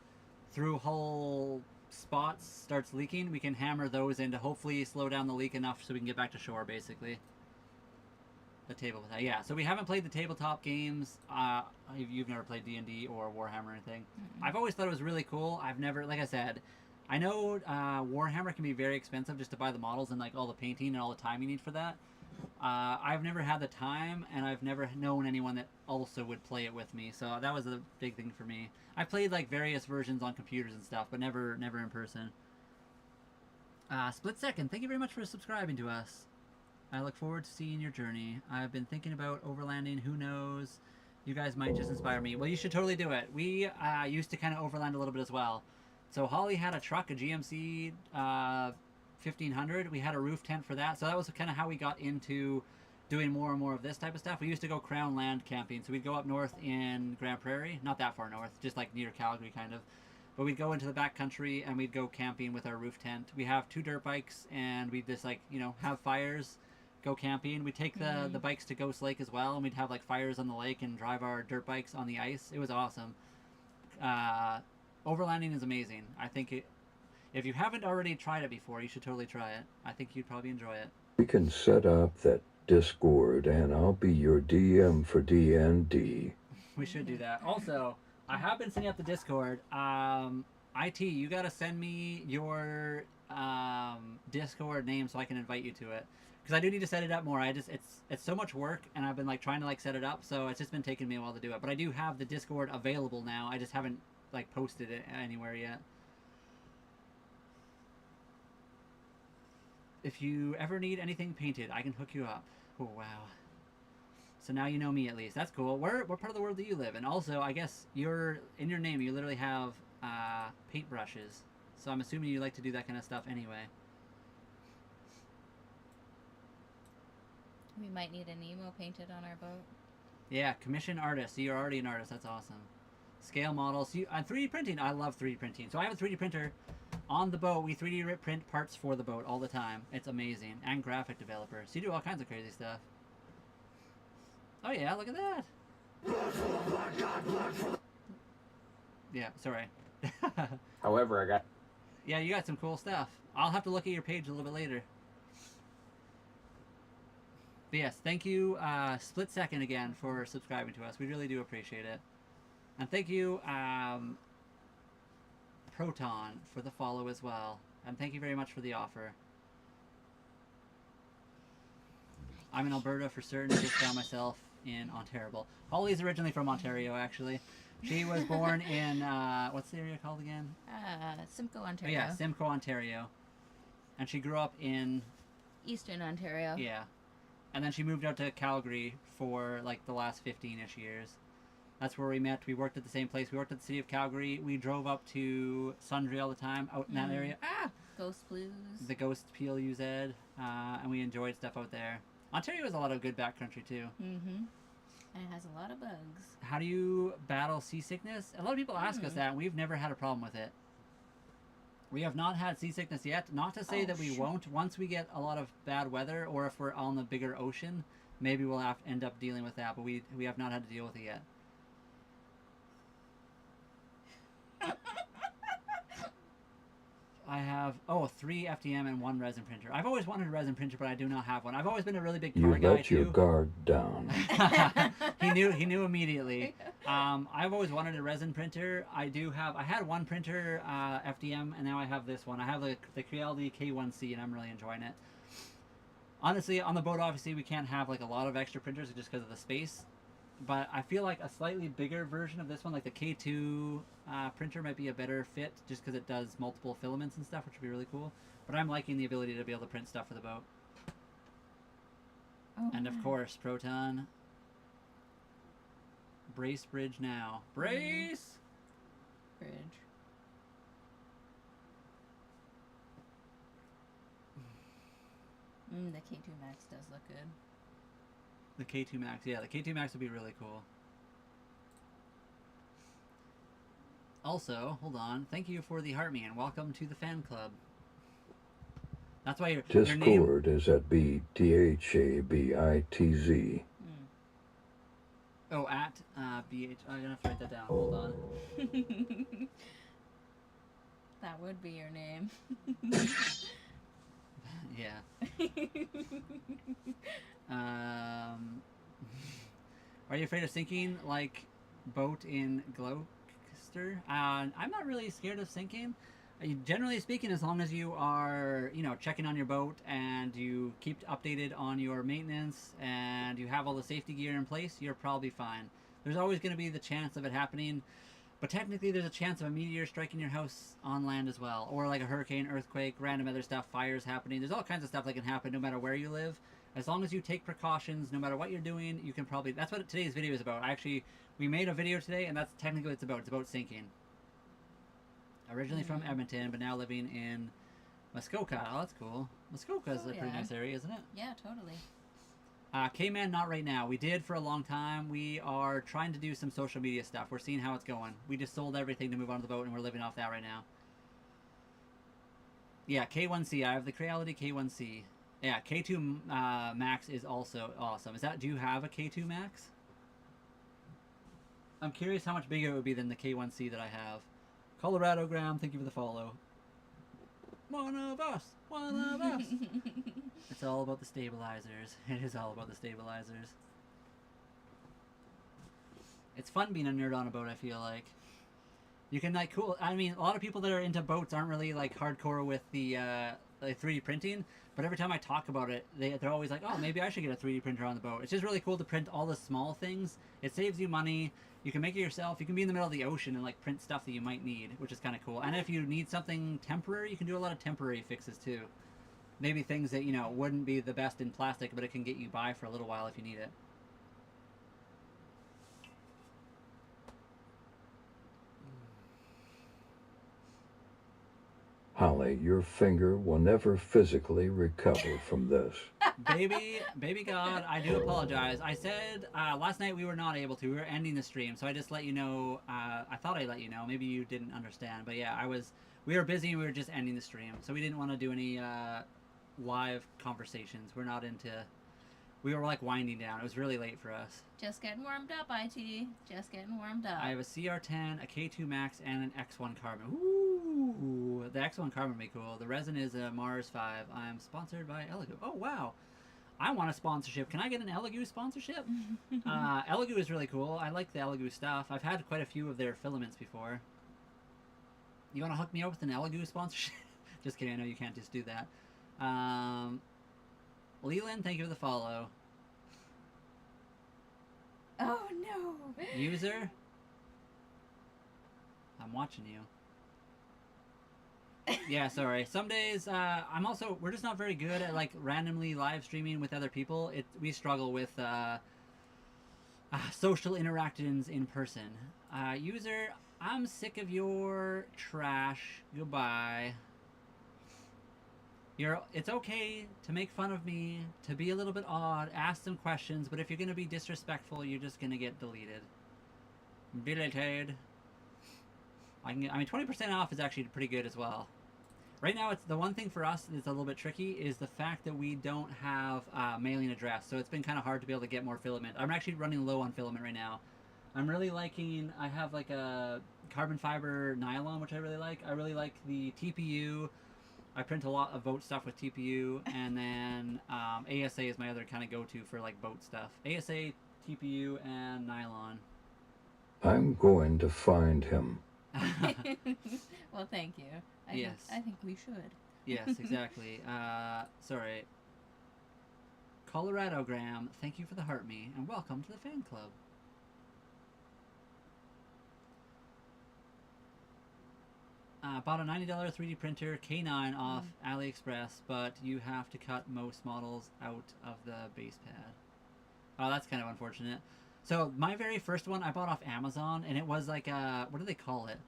through hole spots starts leaking, we can hammer those in to hopefully slow down the leak enough so we can get back to shore, basically. The tabletop, yeah. So we haven't played the tabletop games. You've never played D&D or Warhammer or anything. I've always thought it was really cool. I've never, like I said, I know Warhammer can be very expensive just to buy the models and like all the painting and all the time you need for that. I've never had the time, and I've never known anyone that also would play it with me. So that was a big thing for me. I played like various versions on computers and stuff, but never in person. Split Second, thank you very much for subscribing to us. I look forward to seeing your journey. I've been thinking about overlanding. Who knows? You guys might just inspire me. Well, you should totally do it. We used to kind of overland a little bit as well. So Holly had a truck, a GMC 1500. We had a roof tent for that. So that was kind of how we got into doing more and more of this type of stuff. We used to go crown land camping. So we'd go up north in Grand Prairie. Not that far north, just like near Calgary kind of. But we'd go into the back country and we'd go camping with our roof tent. We have 2 dirt bikes and we'd just like, you know, have fires, go camping. We'd take the bikes to Ghost Lake as well, and we'd have like fires on the lake and drive our dirt bikes on the ice. It was awesome. Overlanding is amazing. I think if you haven't already tried it before, you should totally try it. I think you'd probably enjoy it. We can set up that Discord, and I'll be your DM for D&D. We should do that. Also, I have been setting up the Discord. IT, you gotta send me your Discord name so I can invite you to it. Because I do need to set it up more. It's so much work, and I've been like trying to like set it up, so it's just been taking me a while to do it. But I do have the Discord available now. I just haven't like posted it anywhere yet. If you ever need anything painted, I can hook you up. Oh wow. So now you know me at least. That's cool. What part of the world do you live in? Also, I guess in your name you literally have paintbrushes. So I'm assuming you like to do that kind of stuff anyway. We might need an emo painted on our boat. Yeah, commission artist. So you're already an artist. That's awesome. Scale models. 3D printing. I love 3D printing. So I have a 3D printer on the boat. We 3D print parts for the boat all the time. It's amazing. And graphic developer. So you do all kinds of crazy stuff. Oh yeah, look at that. Yeah, sorry. However, I got... Yeah, you got some cool stuff. I'll have to look at your page a little bit later. But yes, thank you, Split Second again for subscribing to us. We really do appreciate it. And thank you, Proton, for the follow as well. And thank you very much for the offer. I'm in Alberta for certain. I just found myself in Ontario. Holly's originally from Ontario, actually. She was born in, what's the area called again? Simcoe, Oh, Ontario. yeah, Simcoe, Ontario. And she grew up in... Eastern Ontario. Yeah. And then she moved out to Calgary for, like, the last 15-ish years. That's where we met. We worked at the same place. We worked at the city of Calgary. We drove up to Sundre all the time, out in that area. Ah! Ghost Blues. The Ghost PLUZ. And we enjoyed stuff out there. Ontario has a lot of good backcountry, too. Mm-hmm. And it has a lot of bugs. How do you battle seasickness? A lot of people ask us that, and we've never had a problem with it. We have not had seasickness yet. Not to say that we won't. Once we get a lot of bad weather, or if we're on the bigger ocean, maybe we'll have to end up dealing with that, but we have not had to deal with it yet. I have, 3 FDM and 1 resin printer. I've always wanted a resin printer, but I do not have one. I've always been a really big car guy, You let too. your guard down. He knew immediately. I've always wanted a resin printer. I had one printer, FDM, and now I have this one. I have the Creality K1C, and I'm really enjoying it. Honestly, on the boat, obviously, we can't have like a lot of extra printers just because of the space. But I feel like a slightly bigger version of this one, like the K2 printer, might be a better fit just because it does multiple filaments and stuff, which would be really cool. But I'm liking the ability to be able to print stuff for the boat. Oh, and of course, Proton. Brace bridge now. Brace! Bridge. The K2 Max does look good. The K2 Max, yeah, the K2 Max would be really cool. Also, hold on, thank you for the heart me and welcome to the fan club. That's why your name... Discord is at BTHABITZ. Oh, at BH... I'm gonna have to write that down, hold on. That would be your name. Yeah. Are you afraid of sinking like boat in Gloucester? I'm not really scared of sinking. Generally speaking, as long as you are, checking on your boat and you keep updated on your maintenance and you have all the safety gear in place, you're probably fine. There's always going to be the chance of it happening, but technically there's a chance of a meteor striking your house on land as well, or like a hurricane, earthquake, random other stuff, fires happening. There's all kinds of stuff that can happen no matter where you live. As long as you take precautions, no matter what you're doing, you can probably... That's what today's video is about. We made a video today, and that's technically what it's about. It's about sinking. Originally from Edmonton, but now living in Muskoka. Oh, that's cool. Muskoka is a pretty nice area, isn't it? Yeah, totally. K-Man, not right now. We did for a long time. We are trying to do some social media stuff. We're seeing how it's going. We just sold everything to move onto the boat, and we're living off that right now. Yeah, K1C. I have the Creality K1C. Yeah, K2 Max is also awesome. Do you have a K2 Max? I'm curious how much bigger it would be than the K1C that I have. Colorado Graham, thank you for the follow. One of us! One of us! It's all about the stabilizers. It is all about the stabilizers. It's fun being a nerd on a boat, I feel like. You can, like, I mean, a lot of people that are into boats aren't really, like, hardcore with the 3D printing, but every time I talk about it, they're always like, oh, maybe I should get a 3D printer on the boat. It's just really cool to print all the small things. It saves you money. You can make it yourself. You can be in the middle of the ocean and, like, print stuff that you might need, which is kind of cool. And if you need something temporary, you can do a lot of temporary fixes, too. Maybe things that, wouldn't be the best in plastic, but it can get you by for a little while if you need it. Holly, your finger will never physically recover from this. Baby God, I do apologize. I said last night we were not able to. We were ending the stream, so I just let you know. I thought I'd let you know. Maybe you didn't understand, but yeah, we were busy and we were just ending the stream, so we didn't want to do any live conversations. We're not into... We were like winding down. It was really late for us. Just getting warmed up, IT. Just getting warmed up. I have a CR10, a K2 Max, and an X1 Carbon. Ooh, the X1 Carbon would be cool. The resin is a Mars 5. I'm sponsored by Elegoo. Oh, wow. I want a sponsorship. Can I get an Elegoo sponsorship? Elegoo is really cool. I like the Elegoo stuff. I've had quite a few of their filaments before. You want to hook me up with an Elegoo sponsorship? Just kidding. I know you can't just do that. Leland, thank you for the follow. Oh, no. User, I'm watching you. Yeah, sorry. Some days, we're just not very good at, like, randomly live streaming with other people. We struggle with, social interactions in person. User, I'm sick of your trash. Goodbye. It's okay to make fun of me, to be a little bit odd, ask some questions, but if you're going to be disrespectful, you're just going to get deleted. Deleted. I mean, 20% off is actually pretty good as well. Right now, it's the one thing for us that's a little bit tricky is the fact that we don't have mailing address, so it's been kind of hard to be able to get more filament. I'm actually running low on filament right now. I'm really liking, I have like a carbon fiber nylon, which I really like. I really like the TPU. I print a lot of boat stuff with TPU, and then ASA is my other kind of go-to for like boat stuff. ASA, TPU, and nylon. I'm going to find him. Well, thank you. Yes. I think we should. Yes, exactly. Sorry. Colorado Graham, thank you for the heart me, and welcome to the fan club. Bought a $90 3D printer K9 off AliExpress, but you have to cut most models out of the base pad. Oh, that's kind of unfortunate. So my very first one I bought off Amazon, and it was like what do they call it?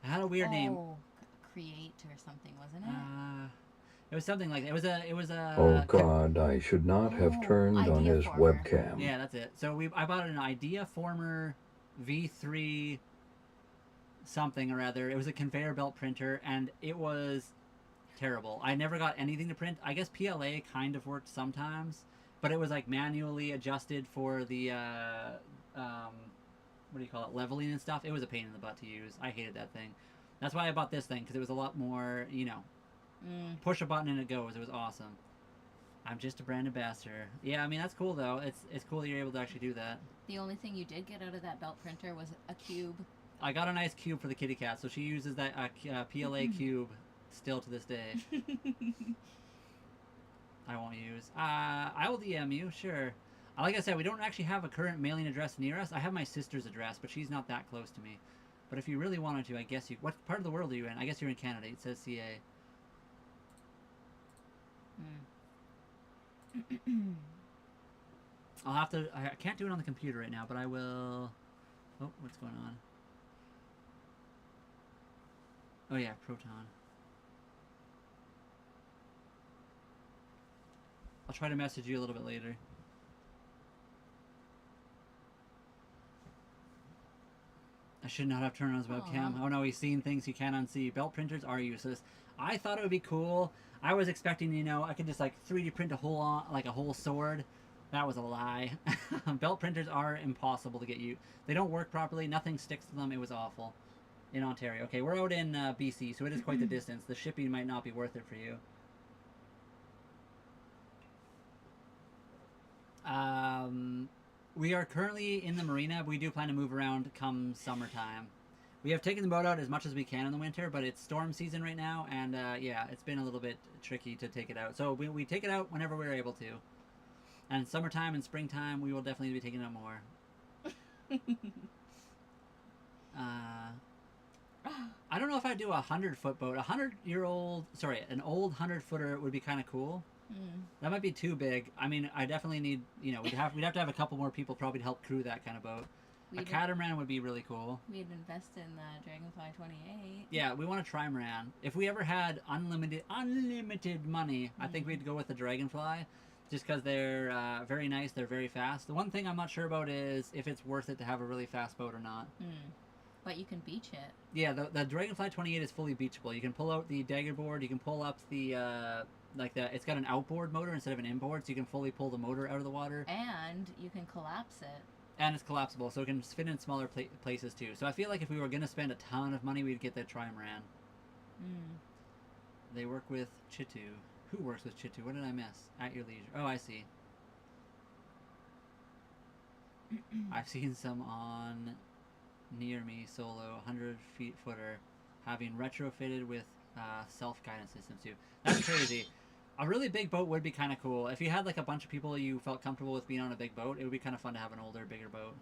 It had a weird name. Create or something, wasn't it? It was something like that. It was a. Oh God, I should not have turned on his webcam. Yeah, that's it. So I bought an Idea Former V3 something or other. It was a conveyor belt printer, and it was terrible. I never got anything to print. I guess PLA kind of worked sometimes, but it was like manually adjusted for the what do you call it, leveling and stuff. It was a pain in the butt to use. I hated that thing. That's why I bought this thing, because it was a lot more, push a button and it goes. It was awesome. I'm just a brand ambassador. Yeah, I mean that's cool though. It's cool that you're able to actually do that. The only thing you did get out of that belt printer was a cube. I got a nice cube for the kitty cat, so she uses that PLA cube still to this day. I won't use. I will DM you, sure. Like I said, we don't actually have a current mailing address near us. I have my sister's address, but she's not that close to me. But if you really wanted to, I guess you... What part of the world are you in? I guess you're in Canada. It says CA. I'll have to... I can't do it on the computer right now, but I will... Oh, what's going on? Oh yeah, Proton. I'll try to message you a little bit later. I should not have turned on his webcam. Oh no, he's seeing things he can't unsee. Belt printers are useless. I thought it would be cool. I was expecting, you know, I could just like 3D print a whole sword. That was a lie. Belt printers are impossible to get you. They don't work properly. Nothing sticks to them. It was awful. In Ontario. Okay, we're out in BC, so it is quite the distance. The shipping might not be worth it for you. We are currently in the marina, but we do plan to move around come summertime. We have taken the boat out as much as we can in the winter, but it's storm season right now, and yeah, it's been a little bit tricky to take it out. So we take it out whenever we're able to. And summertime and springtime, we will definitely be taking it out more. I don't know if I'd do a 100-foot boat. An old 100-footer would be kind of cool. That might be too big. I mean, I definitely need, you know, we'd have to have a couple more people probably to help crew that kind of boat. A catamaran would be really cool. We'd invest in the Dragonfly 28. Yeah, we want a trimaran. If we ever had unlimited money, I think we'd go with the Dragonfly, just because they're very nice. They're very fast. The one thing I'm not sure about is if it's worth it to have a really fast boat or not. But you can beach it. Yeah, the Dragonfly 28 is fully beachable. You can pull out the dagger board. You can pull up the it's got an outboard motor instead of an inboard, so you can fully pull the motor out of the water. And you can collapse it. And it's collapsible, so it can fit in smaller places too. So I feel like if we were going to spend a ton of money, we'd get the trimaran. They work with Chitu. Who works with Chitu? What did I miss? At your leisure. Oh, I see. I've seen some on near me solo 100-foot footer having retrofitted with self-guidance systems too. That's crazy. A really big boat would be kind of cool. If you had like a bunch of people you felt comfortable with being on a big boat, it would be kind of fun to have an older, bigger boat.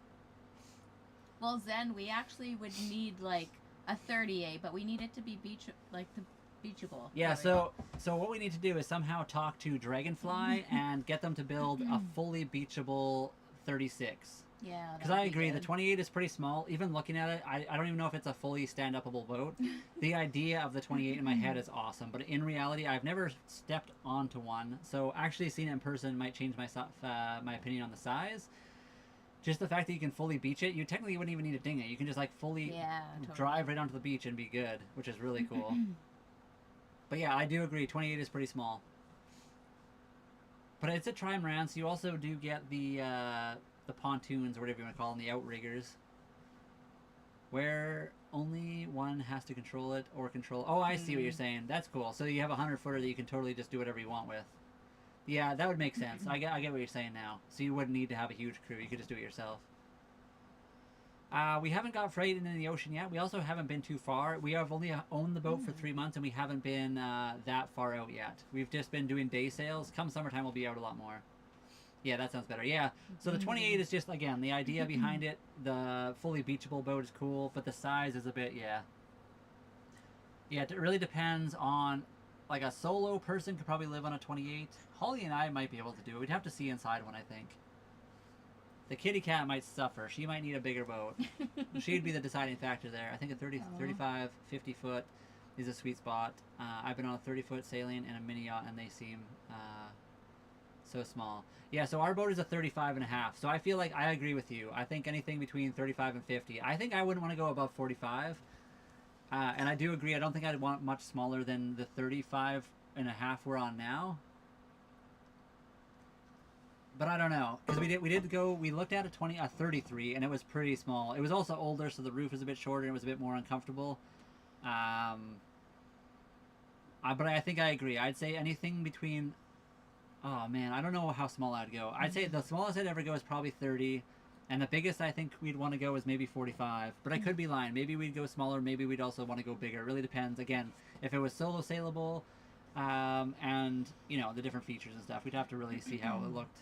Well, Zen, we actually would need like a 38, but we need it to be beachable. Yeah, so what we need to do is somehow talk to Dragonfly and get them to build a fully beachable 36. Yeah, because I agree, the 28 is pretty small. Even looking at it, I don't even know if it's a fully stand-upable boat. The idea of the 28 in my head is awesome, but in reality, I've never stepped onto one. So actually seeing it in person might change my opinion on the size. Just the fact that you can fully beach it, you technically wouldn't even need a dinghy. You can just like fully drive right onto the beach and be good, which is really cool. But yeah, I do agree, 28 is pretty small. But it's a trimaran, so you also do get the pontoons, or whatever you want to call them, the outriggers, where only one has to control it or control... Oh, I see what you're saying. That's cool. So you have a 100-footer that you can totally just do whatever you want with. Yeah, that would make sense. I get what you're saying now. So you wouldn't need to have a huge crew. You could just do it yourself. We haven't got freight into the ocean yet. We also haven't been too far. We have only owned the boat for 3 months, and we haven't been that far out yet. We've just been doing day sails. Come summertime, we'll be out a lot more. Yeah, that sounds better. Yeah, so the 28 is just, again, the idea behind it. The fully beachable boat is cool, but the size is a bit, yeah. Yeah, it really depends on, like, a solo person could probably live on a 28. Holly and I might be able to do it. We'd have to see inside one, I think. The kitty cat might suffer. She might need a bigger boat. She'd be the deciding factor there. I think a 35, 50 foot is a sweet spot. I've been on a 30-foot sailing and a mini yacht, and they seem so small. Yeah, so our boat is a 35 and a half. So I feel like I agree with you. I think anything between 35 and 50. I think I wouldn't want to go above 45. And I do agree. I don't think I'd want much smaller than the 35 and a half we're on now. But I don't know, because we looked at a 33, and it was pretty small. It was also older, so the roof was a bit shorter, and it was a bit more uncomfortable. But I think I agree. I'd say anything between Oh man, I don't know how small I'd go. I'd say the smallest I'd ever go is probably 30, and the biggest I think we'd want to go is maybe 45. But I could be lying. Maybe we'd go smaller. Maybe we'd also want to go bigger. It really depends. Again, if it was solo sailable, and the different features and stuff, we'd have to really see how it looked.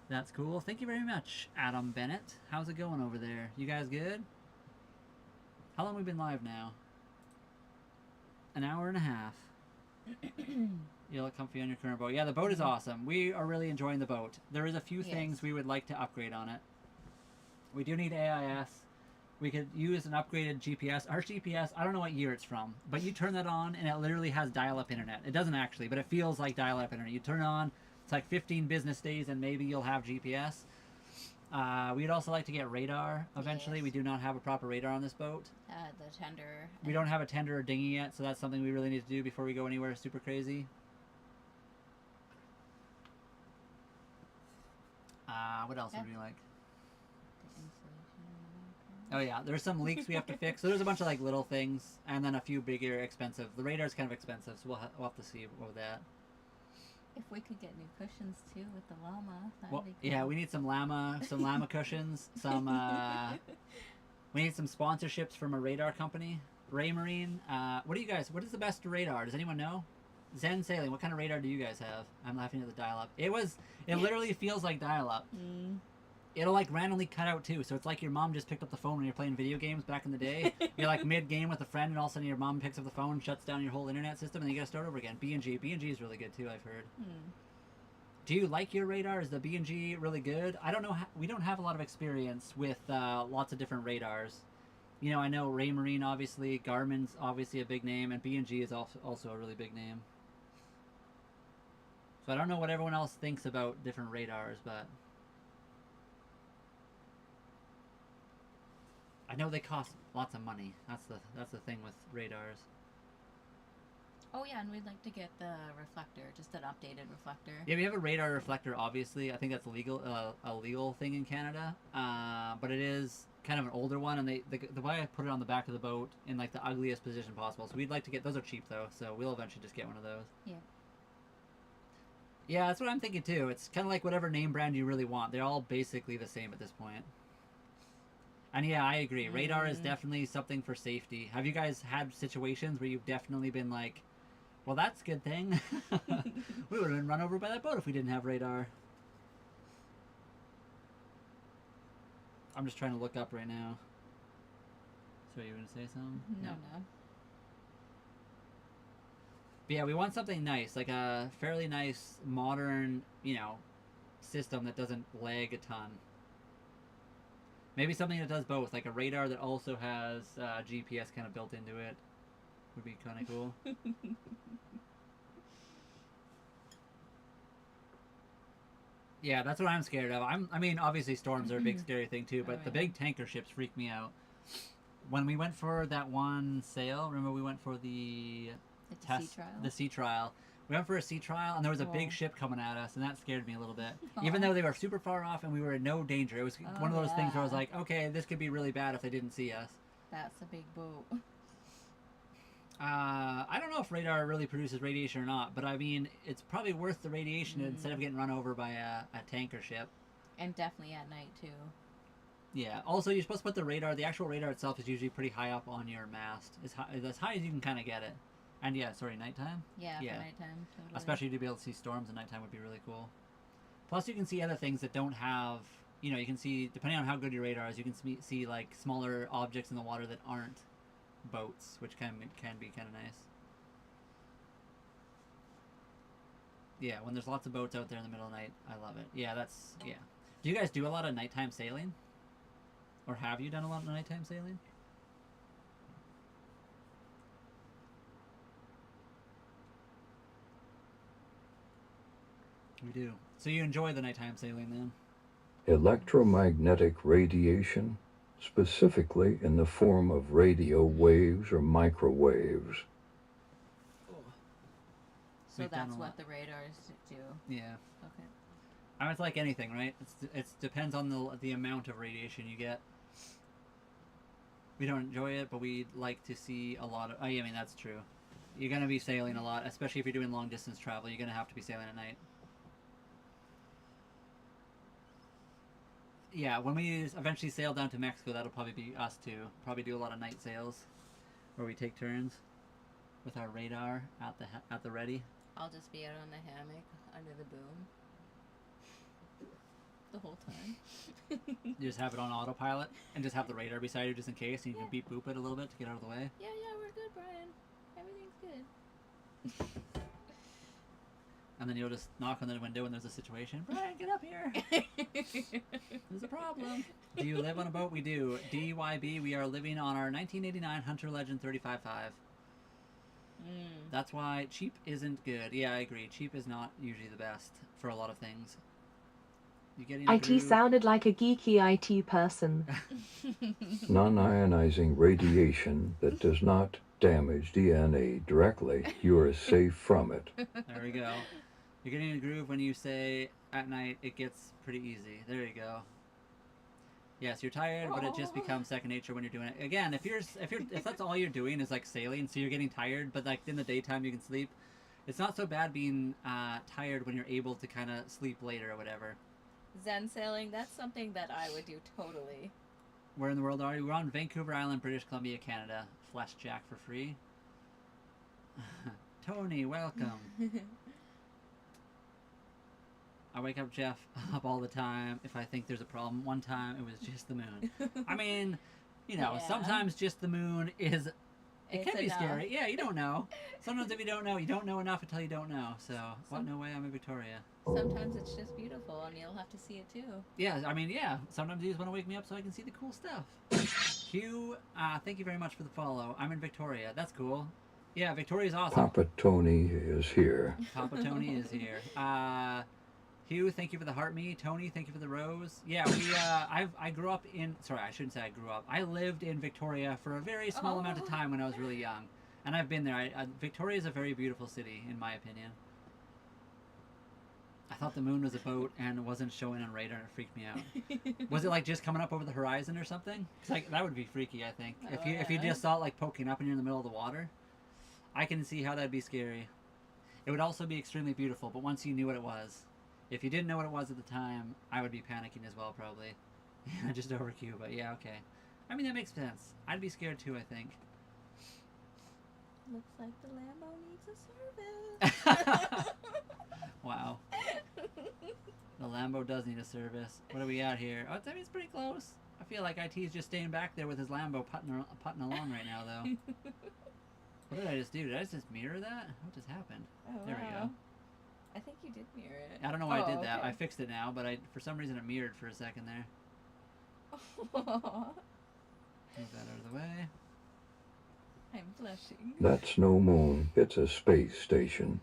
That's cool. Thank you very much, Adam Bennett. How's it going over there? You guys good? How long have we been live now? An hour and a half. You look comfy on your current boat. Yeah, the boat is awesome. We are really enjoying the boat. There is a few things we would like to upgrade on it. We do need AIS. We could use an upgraded GPS. Our GPS, I don't know what year it's from, but you turn that on and it literally has dial-up internet. It doesn't actually, but it feels like dial-up internet. You turn it on, it's like 15 business days and maybe you'll have GPS. We'd also like to get radar eventually. Yes. We do not have a proper radar on this boat. The tender. We don't have a tender or dinghy yet, so that's something we really need to do before we go anywhere super crazy. What else would we like? Oh yeah, there's some leaks we have to fix. So there's a bunch of like little things, and then a few bigger, expensive. The radar's kind of expensive, so we'll have to see with that. If we could get new cushions too with the llama, that'd Well, be cool. yeah, we need some llama cushions. We need some sponsorships from a radar company, Ray Marine. What is the best radar? Does anyone know? Zen Sailing. What kind of radar do you guys have? I'm laughing at the dial-up. It literally feels like dial-up. It'll like randomly cut out too, so it's like your mom just picked up the phone when you're playing video games back in the day. You're like mid-game with a friend, and all of a sudden your mom picks up the phone, shuts down your whole internet system, and then you gotta start over again. B&G is really good too, I've heard. Do you like your radar? Is the B&G really good? I don't know. We don't have a lot of experience with lots of different radars. I know Ray Marine, obviously. Garmin's obviously a big name, and B&G is also a really big name. So I don't know what everyone else thinks about different radars, but I know they cost lots of money. That's the thing with radars. Oh yeah, and we'd like to get the reflector, just an updated reflector. Yeah, we have a radar reflector, obviously. I think that's a legal thing in Canada. But it is kind of an older one, and the way I put it on the back of the boat in like the ugliest position possible. So we'd like to get those. Are cheap though, so we'll eventually just get one of those. Yeah. Yeah, that's what I'm thinking too. It's kind of like whatever name brand you really want. They're all basically the same at this point. And yeah, I agree. Radar is definitely something for safety. Have you guys had situations where you've definitely been like, well, that's a good thing. We would have been run over by that boat if we didn't have radar. I'm just trying to look up right now. So you were going to say something? No. But yeah, we want something nice, like a fairly nice, modern, system that doesn't lag a ton. Maybe something that does both, like a radar that also has GPS kind of built into it. Would be kind of cool. Yeah, that's what I'm scared of. I mean, obviously storms are a big scary thing too, but the big tanker ships freak me out. When we went for that one sail, remember we went for the sea trial. We went for a sea trial, and there was a big ship coming at us, and that scared me a little bit. Even though they were super far off and we were in no danger. It was one of those things where I was like, okay, this could be really bad if they didn't see us. That's a big boat. I don't know if radar really produces radiation or not, but I mean, it's probably worth the radiation instead of getting run over by a tanker ship. And definitely at night, too. Yeah. Also, you're supposed to put the actual radar itself is usually pretty high up on your mast. As high as you can kind of get it. And yeah, sorry, nighttime? Yeah, for nighttime, totally. Especially to be able to see storms at nighttime would be really cool. Plus, you can see other things that don't have, you can see, depending on how good your radar is, you can see like smaller objects in the water that aren't boats, which can be kind of nice. Yeah, when there's lots of boats out there in the middle of the night, I love it. Yeah, yeah. Do you guys do a lot of nighttime sailing? Or have you done a lot of nighttime sailing? We do. So you enjoy the nighttime sailing then? Electromagnetic radiation, specifically in the form of radio waves or microwaves. So that's what the radars do? Yeah. Okay. I mean, it's like anything, right? It depends on the amount of radiation you get. We don't enjoy it, but we'd like to see a lot of... I mean, that's true. You're gonna be sailing a lot, especially if you're doing long distance travel. You're gonna have to be sailing at night. Yeah, when we eventually sail down to Mexico, that'll probably be us too. Probably do a lot of night sails, where we take turns with our radar at the ready. I'll just be out on the hammock under the boom the whole time. You just have it on autopilot and just have the radar beside you just in case, and you can beep boop it a little bit to get out of the way. Yeah, we're good, Brian. Everything's good. And then you'll just knock on the window when there's a situation. Brian, get up here. There's a problem. Do you live on a boat? We do. DYB, we are living on our 1989 Hunter Legend 35.5. That's why cheap isn't good. Yeah, I agree. Cheap is not usually the best for a lot of things. You getting IT sounded like a geeky IT person. Non-ionizing radiation that does not damage DNA directly. You are safe from it. There we go. You're getting in a groove when you say at night it gets pretty easy. There you go. Yes, you're tired, but it just becomes second nature when you're doing it. Again, if that's all you're doing is like sailing, so you're getting tired, but like in the daytime you can sleep. It's not so bad being tired when you're able to kind of sleep later or whatever. Zen sailing, that's something that I would do totally. Where in the world are you? We're on Vancouver Island, British Columbia, Canada. Flash Jack for free. Tony, welcome. I wake up Jeff up all the time if I think there's a problem. One time it was just the moon. I mean, you know, sometimes just the moon is... It can be scary. Yeah, you don't know. Sometimes if you don't know enough until you don't know. So, what no way I'm in Victoria. Sometimes it's just beautiful and you'll have to see it too. Yeah, I mean, yeah. Sometimes you just want to wake me up so I can see the cool stuff. Hugh, thank you very much for the follow. I'm in Victoria. That's cool. Yeah, Victoria's awesome. Papa Tony is here. Papa Tony is here. Hugh, thank you for the heart me. Tony, thank you for the rose. Yeah, I grew up in... Sorry, I shouldn't say I grew up. I lived in Victoria for a very small amount of time when I was really young. And I've been there. Victoria is a very beautiful city, in my opinion. I thought the moon was a boat and it wasn't showing on radar and it freaked me out. Was it like just coming up over the horizon or something? 'Cause like, that would be freaky, I think. If you just saw it like poking up and you're in the middle of the water, I can see how that'd be scary. It would also be extremely beautiful, but once you knew what it was... If you didn't know what it was at the time, I would be panicking as well, probably. Yeah, just overkill, but yeah, okay. I mean, that makes sense. I'd be scared too, I think. Looks like the Lambo needs a service. Wow. The Lambo does need a service. What are we at here? Oh, I mean, it's pretty close. I feel like IT's just staying back there with his Lambo putting along right now, though. What did I just do? Did I just mirror that? What just happened? Oh, there we go. I think you did mirror it. I don't know why I did that. I fixed it now, but for some reason it mirrored for a second there. Move that out of the way. I'm blushing. That's no moon. It's a space station.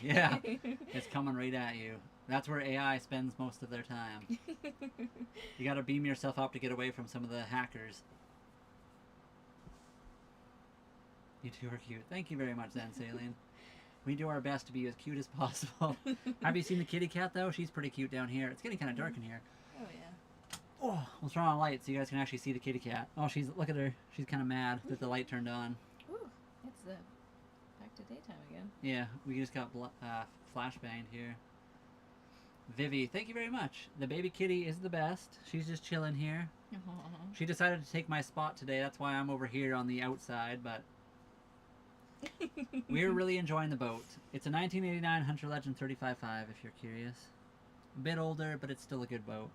Yeah, it's coming right at you. That's where AI spends most of their time. You gotta beam yourself up to get away from some of the hackers. You two are cute. Thank you very much, Zen Saline. We do our best to be as cute as possible. Have you seen the kitty cat, though? She's pretty cute down here. It's getting kind of dark in here. Oh, yeah. Oh, we'll turn on a light so you guys can actually see the kitty cat. Oh, look at her. She's kind of mad that the light turned on. Ooh, it's back to daytime again. Yeah, we just got flashbanged here. Vivi, thank you very much. The baby kitty is the best. She's just chilling here. She decided to take my spot today. That's why I'm over here on the outside, but... We're really enjoying the boat. It's a 1989 Hunter Legend 35.5 if you're curious. A bit older, but it's still a good boat.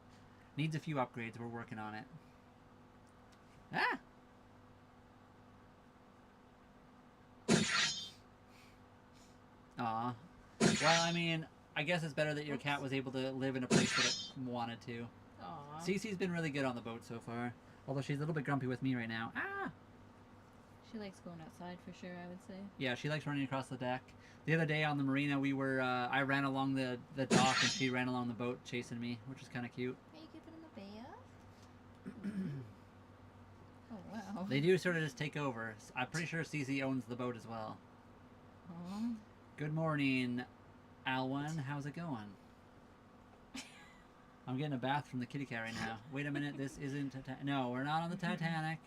Needs a few upgrades. We're working on it. Ah! Aw. Well, I mean, I guess it's better that your cat was able to live in a place that it wanted to. Aw. Cece's been really good on the boat so far. Although she's a little bit grumpy with me right now. Ah! She likes going outside for sure, I would say. Yeah, she likes running across the deck. The other day on the marina, I ran along the dock and she ran along the boat chasing me, which was kind of cute. Are you giving him a bath? Oh, wow. They do sort of just take over. I'm pretty sure Cece owns the boat as well. Aww. Good morning, Alwyn. How's it going? I'm getting a bath from the kitty cat right now. Wait a minute, this isn't... No, we're not on the Titanic.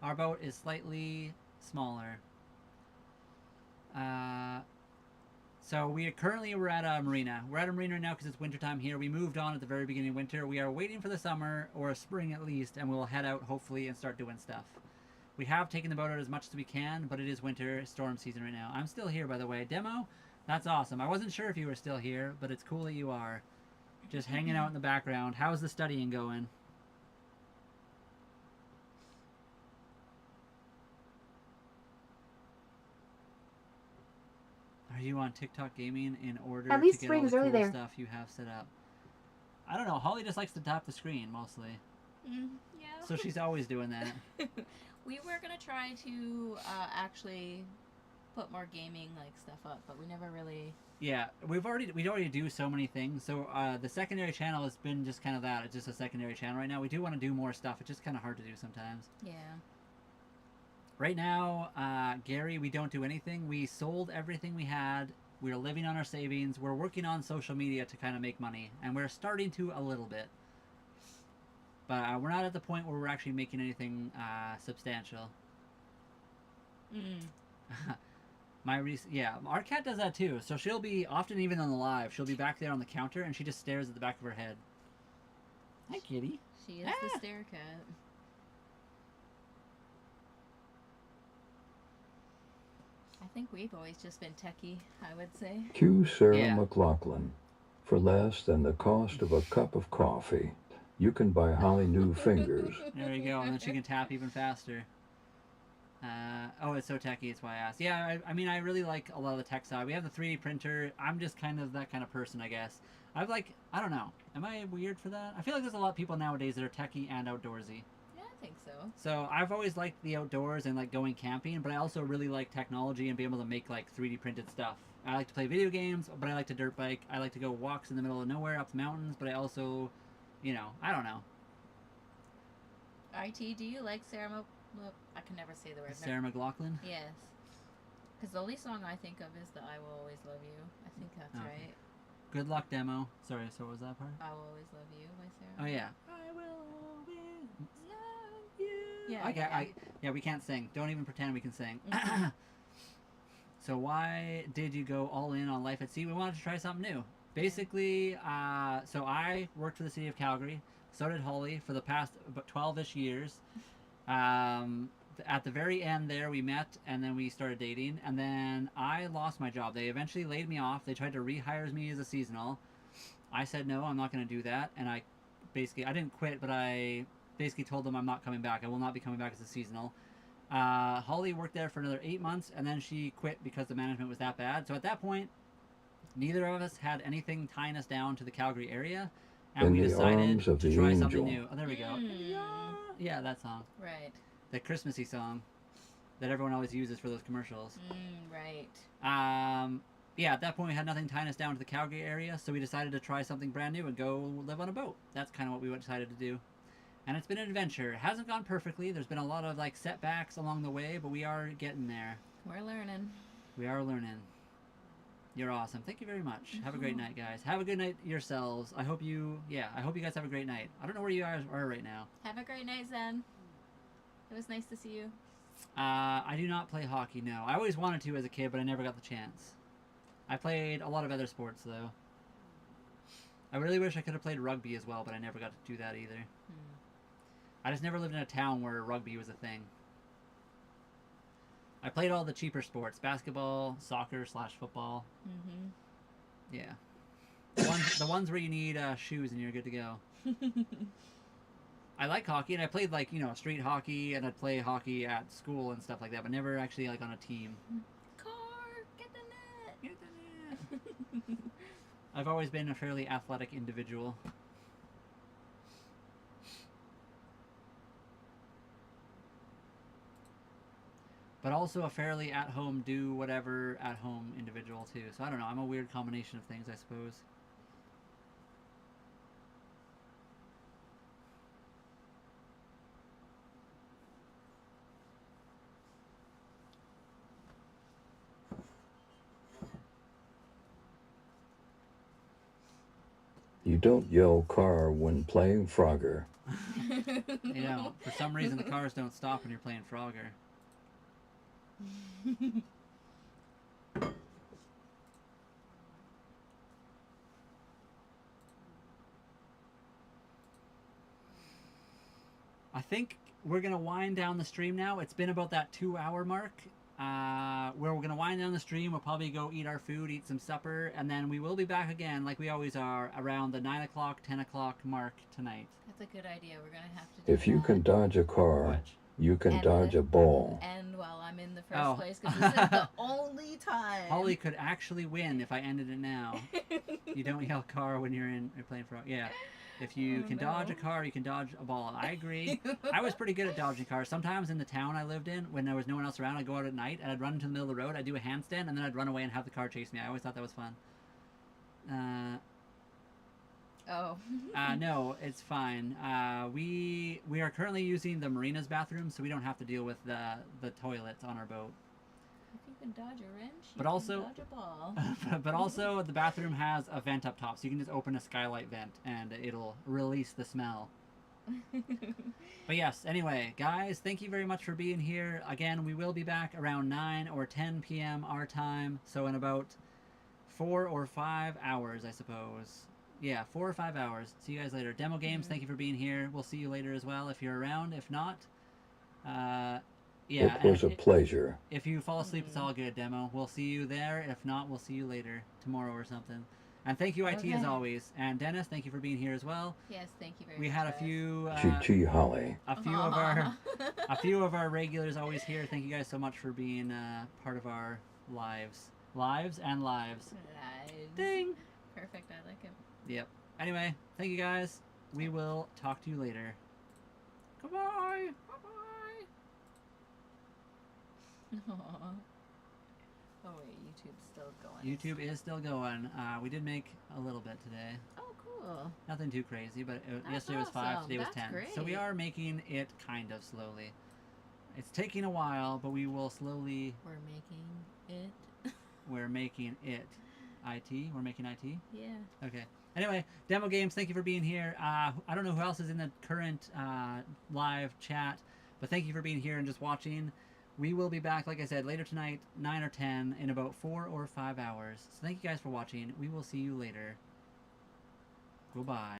Our boat is slightly smaller. So we're at a marina. We're at a marina now because it's wintertime here. We moved on at the very beginning of winter. We are waiting for the summer, or a spring at least, and we'll head out hopefully and start doing stuff. We have taken the boat out as much as we can, but it is winter storm season right now. I'm still here, by the way. Demo, that's awesome. I wasn't sure if you were still here, but it's cool that you are. Just hanging out in the background. How's the studying going? Are you on TikTok gaming in order At least to get all the spring's early cool there. stuff you have set up? I don't know. Holly just likes to tap the screen mostly. Yeah. So she's always doing that. We were gonna try to actually put more gaming like stuff up, but we never really. Yeah, we already do so many things. So the secondary channel has been just kind of that. It's just a secondary channel right now. We do want to do more stuff. It's just kind of hard to do sometimes. Yeah. Right now, Gary, we don't do anything. We sold everything we had. We're living on our savings. We're working on social media to kind of make money, and we're starting to a little bit. But we're not at the point where we're actually making anything substantial. Yeah, our cat does that too. So she'll be often even on the live. She'll be back there on the counter, and she just stares at the back of her head. Hi, kitty. She is the stare cat. I think we've always just been techie, I would say. Cue Sarah Yeah. McLaughlin. For less than the cost of a cup of coffee, you can buy Holly new fingers. There we go, and then she can tap even faster. Oh, it's so techy, it's why I asked. Yeah, I mean, I really like a lot of the tech side. We have the 3D printer. I'm just kind of that kind of person, I guess. I don't know. Am I weird for that? I feel like there's a lot of people nowadays that are techie and outdoorsy. Yeah, I think so. So I've always liked the outdoors and like going camping, but I also really like technology and being able to make like 3D printed stuff. I like to play video games, but I like to dirt bike. I like to go walks in the middle of nowhere up the mountains, but I also, I don't know. IT, do you like Sarah I can never say the word. Sarah McLaughlin? Yes. Because the only song I think of is the I Will Always Love You. I think that's Okay. right. Good luck, demo. Sorry, so what was that part? I Will Always Love You by Sarah. Oh, yeah. I will always love you. Yeah. Yeah, we can't sing. Don't even pretend we can sing. Mhm. So why did you go all in on life at sea? We wanted to try something new. Basically, so I worked for the city of Calgary. So did Holly for the past about 12-ish years. At the very end there, we met, and then we started dating, and then I lost my job. They eventually laid me off. They tried to rehire me as a seasonal. I said, no, I'm not going to do that, and I didn't quit, but I basically told them I'm not coming back. I will not be coming back as a seasonal. Holly worked there for another 8 months, and then she quit because the management was that bad. So at that point, neither of us had anything tying us down to the Calgary area, and In we the decided arms of to the try something angel. new. Oh, there we go. Yeah, that song. Right. The Christmassy song that everyone always uses for those commercials. Right. Yeah, at that point we had nothing tying us down to the Calgary area, so we decided to try something brand new and go live on a boat. That's kind of what we decided to do. And it's been an adventure. It hasn't gone perfectly. There's been a lot of like setbacks along the way, but we are getting there. We're learning. We are learning. You're awesome. Thank you very much. Have a great night, guys. Have a good night yourselves. I hope you guys have a great night. I don't know where you guys are right now. Have a great night, Zen. It was nice to see you. I do not play hockey, no. I always wanted to as a kid, but I never got the chance. I played a lot of other sports, though. I really wish I could have played rugby as well, but I never got to do that either. I just never lived in a town where rugby was a thing. I played all the cheaper sports. Basketball, soccer / football. Yeah. The ones where you need shoes and you're good to go. I like hockey, and I played like street hockey, and I'd play hockey at school and stuff like that, but never actually like on a team. Car, get the net. Get the net. I've always been a fairly athletic individual. But also a fairly at-home, do whatever at-home individual too. So I don't know, I'm a weird combination of things, I suppose. You don't yell car when playing Frogger. For some reason the cars don't stop when you're playing Frogger. I think we're going to wind down the stream now. It's been about that 2-hour mark. Where we're going to wind down the stream. We'll probably go eat our food, eat some supper, and then we will be back again, like we always are, around the 9 o'clock, 10 o'clock mark tonight. That's a good idea. We're gonna have to do If you can dodge a car, What? you can And dodge the- a ball. And while I'm in the first Oh. place, because this is the only time. Holly could actually win if I ended it now. You don't yell car when you're playing for... Yeah. If you Oh, can dodge a no. car, you can dodge a ball. I agree. I was pretty good at dodging cars. Sometimes in the town I lived in, when there was no one else around, I'd go out at night and I'd run into the middle of the road, I'd do a handstand, and then I'd run away and have the car chase me. I always thought that was fun. Oh. No, it's fine. We are currently using the marina's bathroom, so we don't have to deal with the toilets on our boat. If you can dodge a wrench, you But can also- dodge a ball. But also, the bathroom has a vent up top, so you can just open a skylight vent, and it'll release the smell. But yes, anyway, guys, thank you very much for being here. Again, we will be back around 9 or 10 p.m. our time, so in about 4 or 5 hours, I suppose. Yeah, 4 or 5 hours. See you guys later. Demo Games, thank you for being here. We'll see you later as well if you're around. If not, yeah. It was a pleasure. If you fall asleep, it's all good, Demo. We'll see you there. If not, we'll see you later, tomorrow or something. And thank you, IT, as Okay. always. And Dennis, thank you for being here as well. Yes, thank you very We much. had a guys. few, Chi Holly. a few of our, a few of our regulars always here. Thank you guys so much for being part of our lives, lives. Lives. Ding. Perfect. I like it. Yep. Anyway, thank you guys. We will talk to you later. Goodbye. Aww. Oh wait, YouTube's still going. YouTube is still going. We did make a little bit today. Oh, cool. Nothing too crazy, but That's yesterday was 5, awesome. today was That's 10. So we great. are making it kind of slowly. It's taking a while, but we will slowly... We're making it. We're making it. IT? We're making IT? Yeah. Okay. Anyway, Demo Games, thank you for being here. I don't know who else is in the current live chat, but thank you for being here and just watching. We will be back, like I said, later tonight, 9 or 10, in about 4 or 5 hours. So thank you guys for watching. We will see you later. Goodbye.